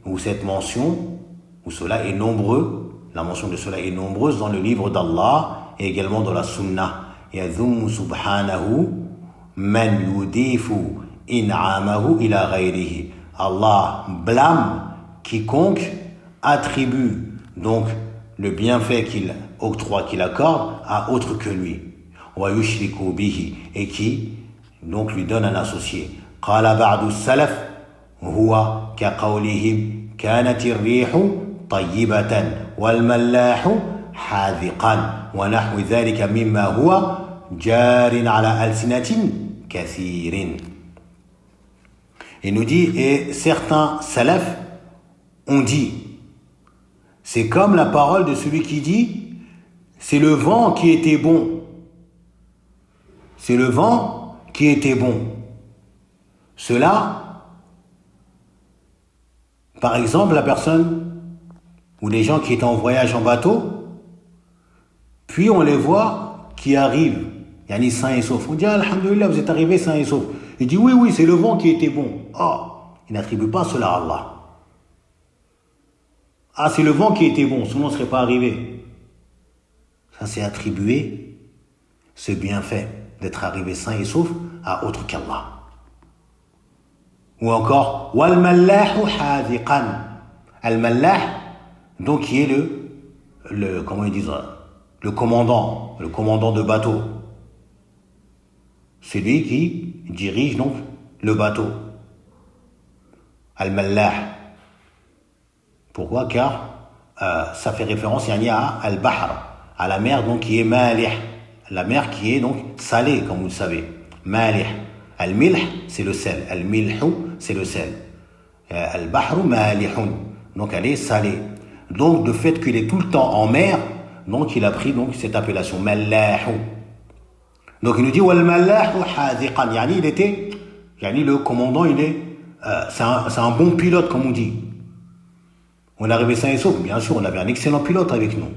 ou cette mention, ou cela est nombreux, la mention de cela est nombreuse dans le livre d'Allah et également dans la Sunna. يَذُمُّ سُبْحَانَهُ مَنْ يُضِيفُ إِنْعَامَهُ إِلَى غَيْرِهِ. Allah blâme quiconque attribue donc le bienfait qu'il octroie, qu'il accorde à autre que lui. وَيُشْرِكُ بِهِ, et qui donc lui donne un associé. قَالَ بَعْدُ السَّلَفِ هُوَ كَقَوْلِهِمْ كانت الريح طيبة والملاح حاذقا ونحو ذلك مما هو جار على ألسنة كثير. Il nous dit, et certains salafs ont dit, c'est comme la parole de celui qui dit, c'est le vent qui était bon. C'est le vent qui était bon. Cela, par exemple, la personne ou les gens qui étaient en voyage en bateau, puis on les voit qui arrivent, sains et saufs. On dit, alhamdoulilah, vous êtes arrivés sains et saufs. Il dit, oui, c'est le vent qui était bon. Il n'attribue pas cela à Allah. C'est le vent qui était bon, sinon on ne serait pas arrivé. Ça, c'est attribuer ce bienfait d'être arrivé sains et saufs à autre qu'Allah. Ou encore, wal-mallahu hadiqan. Al-mallah, donc qui est comment ils disent, le commandant de bateau. C'est lui qui dirige donc le bateau. Al-mallah. Pourquoi? Car ça fait référence à al-bahr, à la mer donc qui est malih, la mer qui est donc salée, comme vous le savez. Malih. Al-milh, c'est le sel. Al-milhu, c'est le sel. Al-bahru malihun. Donc elle est salée. Donc le fait qu'il est tout le temps en mer, donc il a pris donc cette appellation mallahu. Donc il nous dit wal mallahu hadiqan. Il était, le commandant, c'est un bon pilote comme on dit. On est arrivé sain et sauf, bien sûr, on avait un excellent pilote avec nous.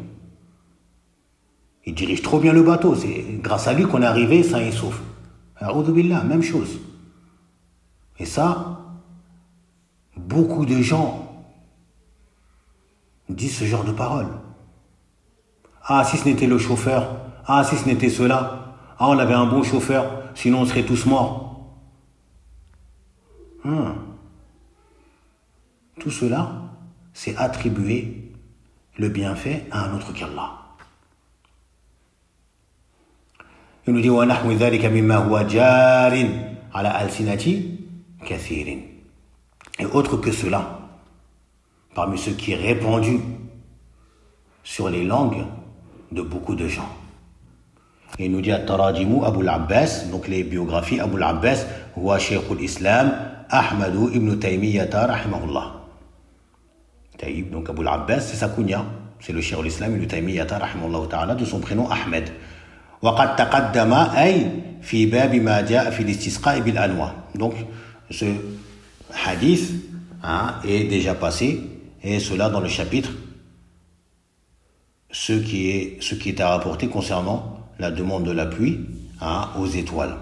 Il dirige trop bien le bateau, c'est grâce à lui qu'on est arrivé sain et sauf. A'udhu billah, même chose. Et ça, beaucoup de gens disent ce genre de paroles. Si ce n'était le chauffeur, si ce n'était cela, on avait un bon chauffeur, sinon on serait tous morts. Tout cela, c'est attribuer le bienfait à un autre qu'Allah. Il nous dit وَنَحْوِ ذَلِكَ مِمَّا هُوَ جَارٍ عَلَى أَلْسِنَةِ كَثِيرٍ. Et autre que cela, parmi ce qui est répandu sur les langues de beaucoup de gens. Et il nous dit At-Tarajimu Abu al-Abbas, donc les biographies Abu al-Abbas, huwa Shaykh al-Islam Ahmadu ibn Taymiyyata rahimahullah. Taïb, donc Abu al-Abbas, c'est sa kunya, c'est le Shaykh al-Islam ibn Taymiyyata rahimahullah ta'ala, de son prénom Ahmed. وقد تقدم أي في باب ما جاء في الاستسقاء بالأنواع. Donc ce hadith est déjà passé, et cela dans le chapitre ce qui est à rapporter concernant la demande de la pluie aux étoiles.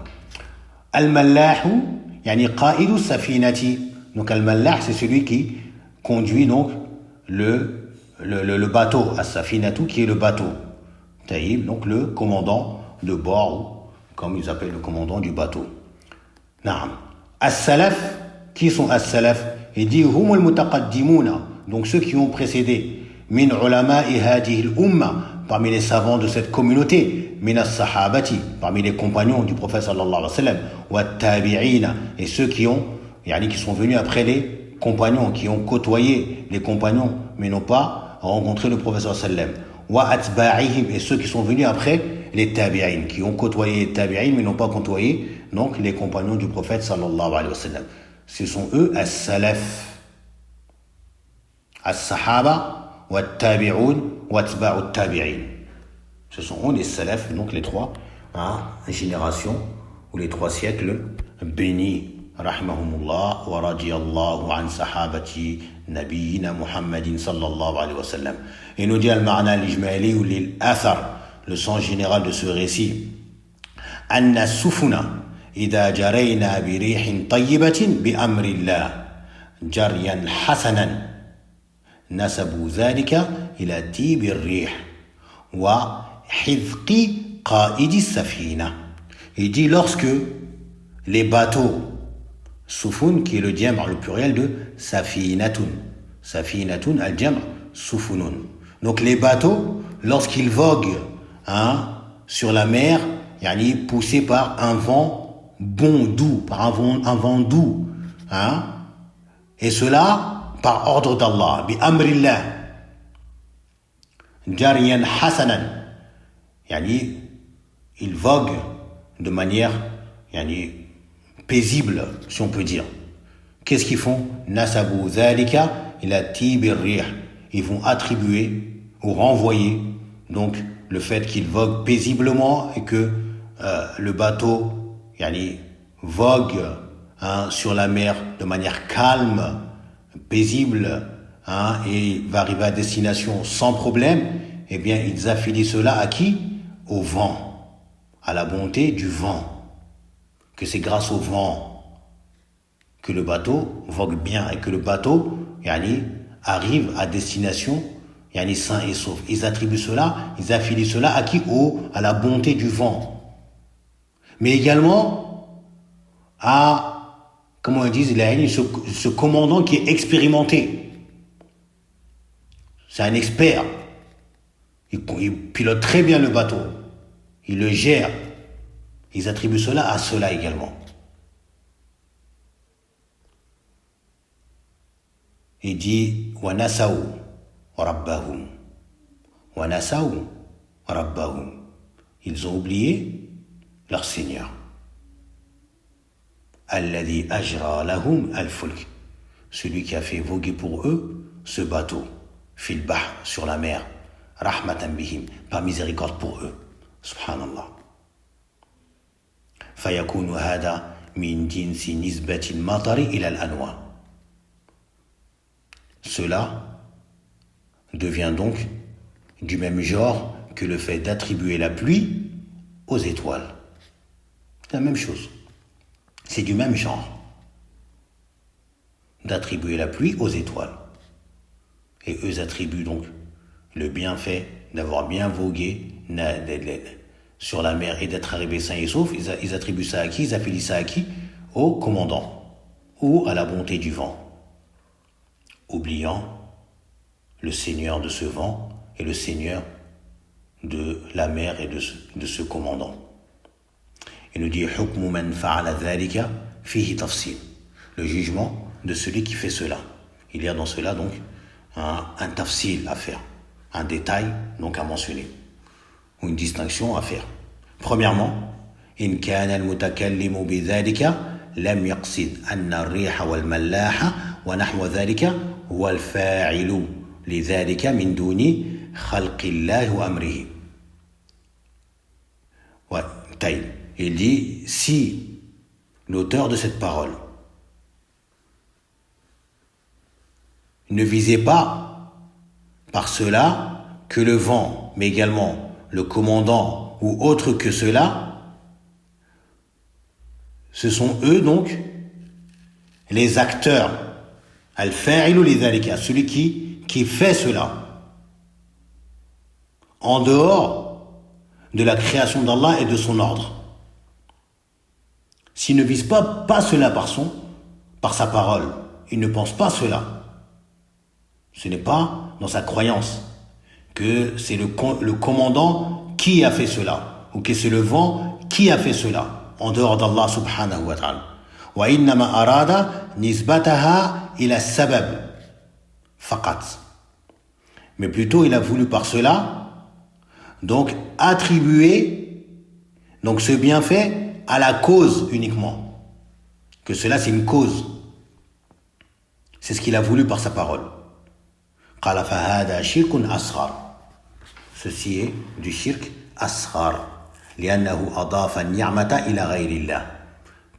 Al-mallahu yani qa'idu safinati. Donc al-mallah, c'est celui qui conduit donc le bateau, as-safinatu qui est le bateau. Taïb, donc le commandant de bord, comme ils appellent le commandant du bateau. Naam. As-salaf, qui sont as-salaf? Il dit humul mutaqaddimuna, donc ceux qui ont précédé, min ulama'i hadhihi al-umma, parmi les savants de cette communauté, min as-sahabati, parmi les compagnons du prophète sallallahu alayhi wa sallam, wa tabi'ina, et ceux qui sont venus après les compagnons, qui ont côtoyé les compagnons, mais n'ont pas rencontré le prophète sallallahu alayhi wa sallam. Wa atba'ihim, et ceux qui sont venus après les tabi'in, qui ont côtoyé les tabi'in mais n'ont pas côtoyé donc les compagnons du prophète sallallahu alayhi wa sallam. ce sont eux as-salaf, as-sahaba, wa tabi'un, wa atba'u tabi'in. Ce sont eux les salaf, donc les trois générations ou les 3 siècles bénis. Rahimahumullah wa radiyallahu an sahabati nabiyina Muhammadin sallallahu alayhi wa sallam. Et nous dit al-ma'na al-ijmali ou l'il-athar, le sens général de ce récit. Anna sufuna idha jarayna bi rihin tayyibatin bi amrillah jaryan hasanan nasabu dhalika ila tibi ar-rih wa hizqi qa'idi safina. Il dit lorsque les bateaux Sufun, qui est le diamant, le pluriel de safinatun. Safinatun, al-diamant, sufunun. Donc les bateaux, lorsqu'ils voguent sur la mer, poussés par un vent bon, doux, par un vent doux, et cela par ordre d'Allah, bi amrillah, jariyan hasanan, ils voguent de manière paisible, si on peut dire. Qu'est-ce qu'ils font? Nasabu dhalika ila tibir rih. Ils vont attribuer ou renvoyer donc le fait qu'ils voguent paisiblement et que le bateau vogue sur la mer de manière calme, paisible, et va arriver à destination sans problème. Eh bien, ils affilient cela à qui? Au vent, à la bonté du vent. Que c'est grâce au vent que le bateau vogue bien et que le bateau arrive à destination sain et sauf. Ils attribuent cela, ils affilient cela à qui? À la bonté du vent. Mais également à, comment ils disent, ce commandant qui est expérimenté. C'est un expert. Il pilote très bien le bateau. Il le gère. Ils attribuent cela à cela également. Il dit wa nasaw rabbahum. Wa nasaw rabbahum. Ils ont oublié leur Seigneur. Alladhi ajra lahum al-fulk. Celui qui a fait voguer pour eux ce bateau fil bahr, sur la mer, rahmatan bihim, par miséricorde pour eux. Subhanallah. فيكون هذا من جنس نسبة المطر إلى الأنواع. Cela devient donc du même genre que le fait d'attribuer la pluie aux étoiles. C'est la même chose. C'est du même genre d'attribuer la pluie aux étoiles. Et eux attribuent donc le bienfait d'avoir bien vogué sur la mer et d'être arrivé sain et sauf. Ils attribuent ça à qui? Ils affilient ça à qui? Au commandant ou à la bonté du vent, oubliant le seigneur de ce vent et le seigneur de la mer et de ce commandant. Il nous dit hukmu man fa'ala dhalika fihi tafsil, le jugement de celui qui fait cela. Il y a dans cela donc un tafsil à faire, un détail donc à mentionner, ou une distinction à faire. Premièrement, in kana al-mutakallimu bi dhalika lam yaqsid anna ar-riha wal mallaha wa nahwa dhalika huwa al-fa'ilu li dhalika min duni khalqi Allah wa amrihi. Il dit, si l'auteur de cette parole ne visait pas par cela que le vent, mais également le commandant ou autre que cela, ce sont eux donc les acteurs, al-fa'ilu li dhalika, celui qui fait cela, en dehors de la création d'Allah et de son ordre. S'il ne vise pas cela par sa parole, il ne pense pas cela. Ce n'est pas dans sa croyance que c'est le commandant qui a fait cela, ou que c'est le vent qui a fait cela, en dehors d'Allah subhanahu wa ta'ala. Wa innama arada nisbataha ila sabab faqat. Mais plutôt il a voulu par cela donc attribuer donc ce bienfait à la cause uniquement. Que cela c'est une cause. C'est ce qu'il a voulu par sa parole. قال فهذا شرك أصغر. Ceci est du shirk asghar. لأنه أضاف النعمة إلى غير الله.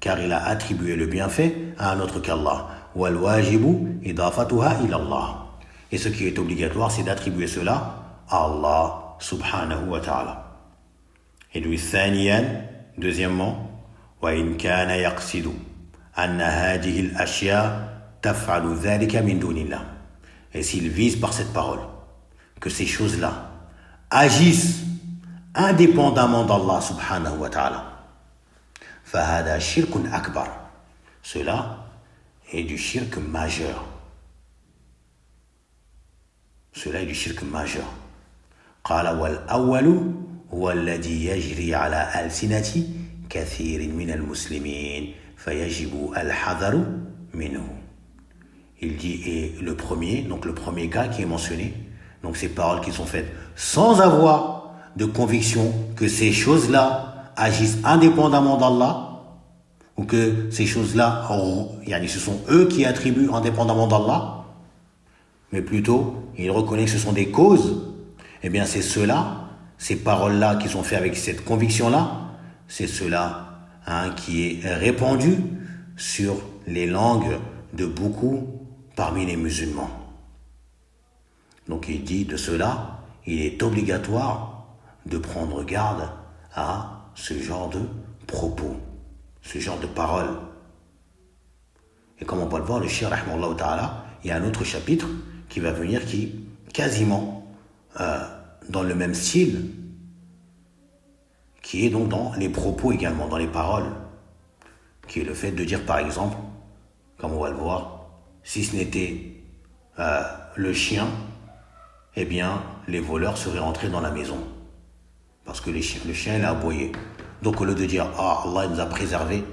Car il a attribué le bienfait à un autre qu'Allah. والواجب إضافتها إلى الله. Et ce qui est obligatoire, c'est d'attribuer cela à Allah subhanahu wa ta'ala. Et lui, ثانيا, deuxièmement, وإن كان يقصد أن هذه الأشياء تفعل ذلك من دون الله. Et s'il vise par cette parole que ces choses-là agissent indépendamment d'Allah subhanahu wa ta'ala, فهذا شرك أكبر. Cela est du shirk majeur. Cela est du shirk majeur. قال والأول هو الذي يجري على ألسنة كثير من المسلمين فيجب الحذر منه. Il dit, et le premier, donc le premier cas qui est mentionné, donc ces paroles qui sont faites sans avoir de conviction que ces choses-là agissent indépendamment d'Allah, ou que ces choses-là, ce sont eux qui attribuent indépendamment d'Allah, mais plutôt, ils reconnaissent que ce sont des causes, eh bien c'est cela, ces paroles-là qui sont faites avec cette conviction-là, c'est cela qui est répandu sur les langues de beaucoup parmi les musulmans. Donc il dit de cela, il est obligatoire de prendre garde à ce genre de propos, ce genre de paroles. Et comme on peut le voir, le Cheikh rahimahullah ta'ala, il y a un autre chapitre qui va venir qui quasiment dans le même style, qui est donc dans les propos également, dans les paroles, qui est le fait de dire par exemple, comme on va le voir, si ce n'était le chien, eh bien les voleurs seraient entrés dans la maison. Parce que le chien il a aboyé. Donc au lieu de dire Allah nous a préservés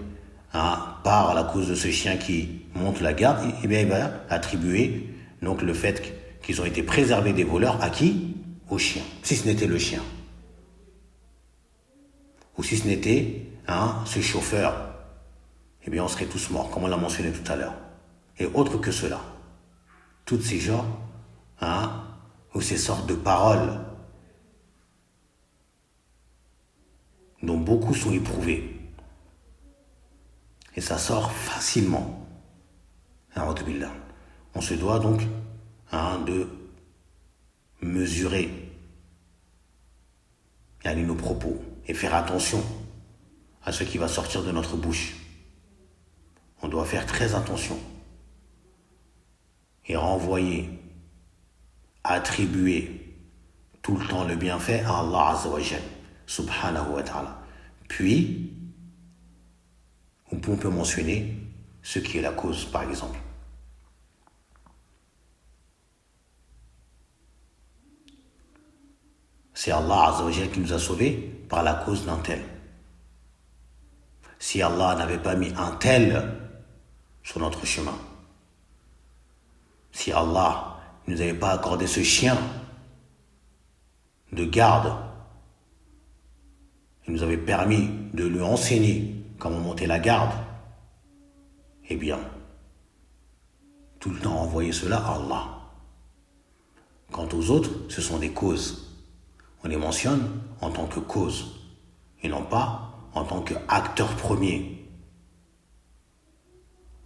par la cause de ce chien qui monte la garde, eh bien il va attribuer donc le fait qu'ils ont été préservés des voleurs à qui? Au chien. Si ce n'était le chien. Ou si ce n'était ce chauffeur, eh bien on serait tous morts, comme on l'a mentionné tout à l'heure. Et autre que cela, toutes ces genres, ou ces sortes de paroles dont beaucoup sont éprouvés. Et ça sort facilement. On se doit donc de mesurer nos propos et faire attention à ce qui va sortir de notre bouche. On doit faire très attention et renvoyer, attribuer tout le temps le bienfait à Allah Azza wa Jal, subhanahu wa ta'ala. Puis, on peut mentionner ce qui est la cause, par exemple. C'est Allah Azza wa Jal qui nous a sauvés par la cause d'un tel. Si Allah n'avait pas mis un tel sur notre chemin, si Allah ne nous avait pas accordé ce chien de garde, il nous avait permis de lui enseigner comment monter la garde, eh bien, tout le temps envoyer cela à Allah. Quant aux autres, ce sont des causes. On les mentionne en tant que cause et non pas en tant qu'acteur premier.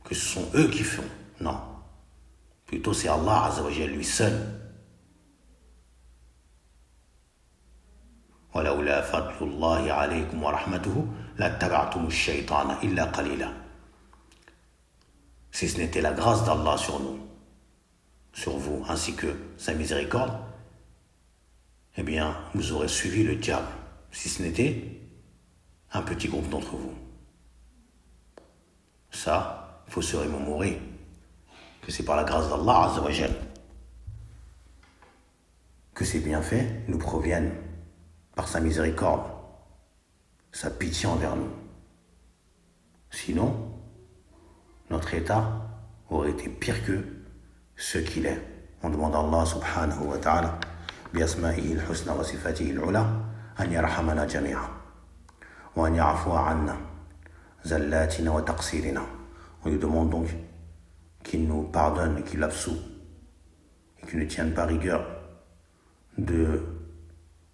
Que ce sont eux qui font. Non. Plutôt c'est Allah Azza wa Jalla lui seul. وَلَوْلَا فَضْلُ اللَّهِ عَلَيْكُمْ وَرَحْمَتُهُ لَاتَّبَعْتُمُ الشَّيْطَانَ إِلَّا قَلِيلًا. Si ce n'était la grâce d'Allah sur nous, sur vous, ainsi que sa miséricorde, eh bien, vous aurez suivi le diable, si ce n'était un petit groupe d'entre vous. Ça, il faut se remémorer que c'est par la grâce d'Allah Azza wa Jal que ces bienfaits nous proviennent par sa miséricorde, sa pitié envers nous. Sinon, notre état aurait été pire que ce qu'il est. On demande à Allah subhanahu wa ta'ala بأسمائه الحسنى وصفاته العلى أن يرحمنا جميعا وأن يعفو عنا زلاتنا وتقصيرنا. On lui demande donc qu'il nous pardonne et qu'il l'absout, et qu'il ne tienne pas rigueur de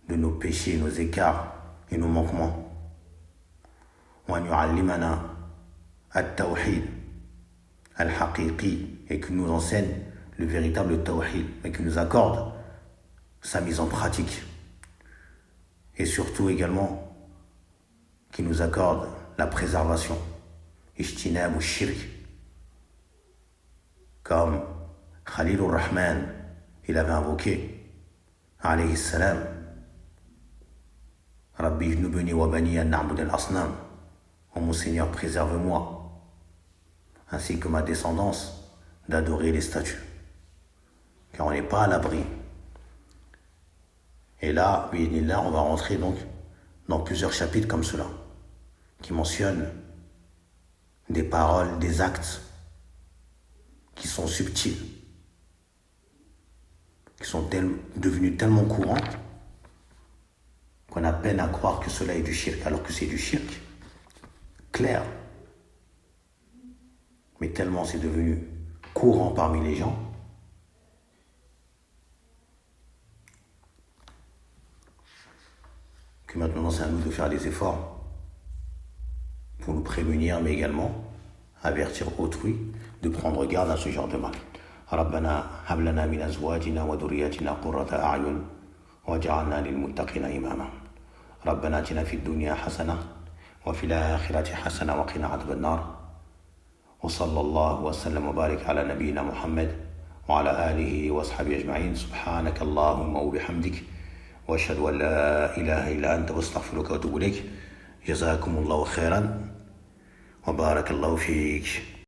nos péchés, nos écarts et nos manquements. وأن يعلمنا التوحيد الحقيقي, et qu'il nous enseigne le véritable tawhid, et qu'il nous accorde sa mise en pratique. Et surtout également, qu'il nous accorde la préservation, ijtinab al-shirk, comme Khalil ar-Rahman, il avait invoqué, alayhi salam, Rabbi ijnubni wa bani an na'bud al-asnam, oh mon Seigneur, préserve-moi, ainsi que ma descendance, d'adorer les statues, car on n'est pas à l'abri. Et là, on va rentrer donc dans plusieurs chapitres comme cela, qui mentionnent des paroles, des actes qui sont subtils, qui sont devenus tellement courants qu'on a peine à croire que cela est du shirk, alors que c'est du shirk clair. Mais tellement c'est devenu courant parmi les gens que maintenant c'est à nous de faire des efforts pour nous prémunir, mais également avertir autrui de prendre garde à ce genre de mal. ربنا هب لنا من أزواجنا وذرياتنا قرة أعين واجعلنا للمتقين إماما ربنا آتنا في الدنيا حسنة وفي الآخرة حسنة وقنا عذاب النار وصلى الله وسلم وبارك على نبينا محمد وعلى آله وأصحابه أجمعين سبحانك اللهم وبحمدك وأشهد أن لا إله إلا أنت واستغفرك وأتوب إليك جزاكم الله خيرا وبارك الله فيك.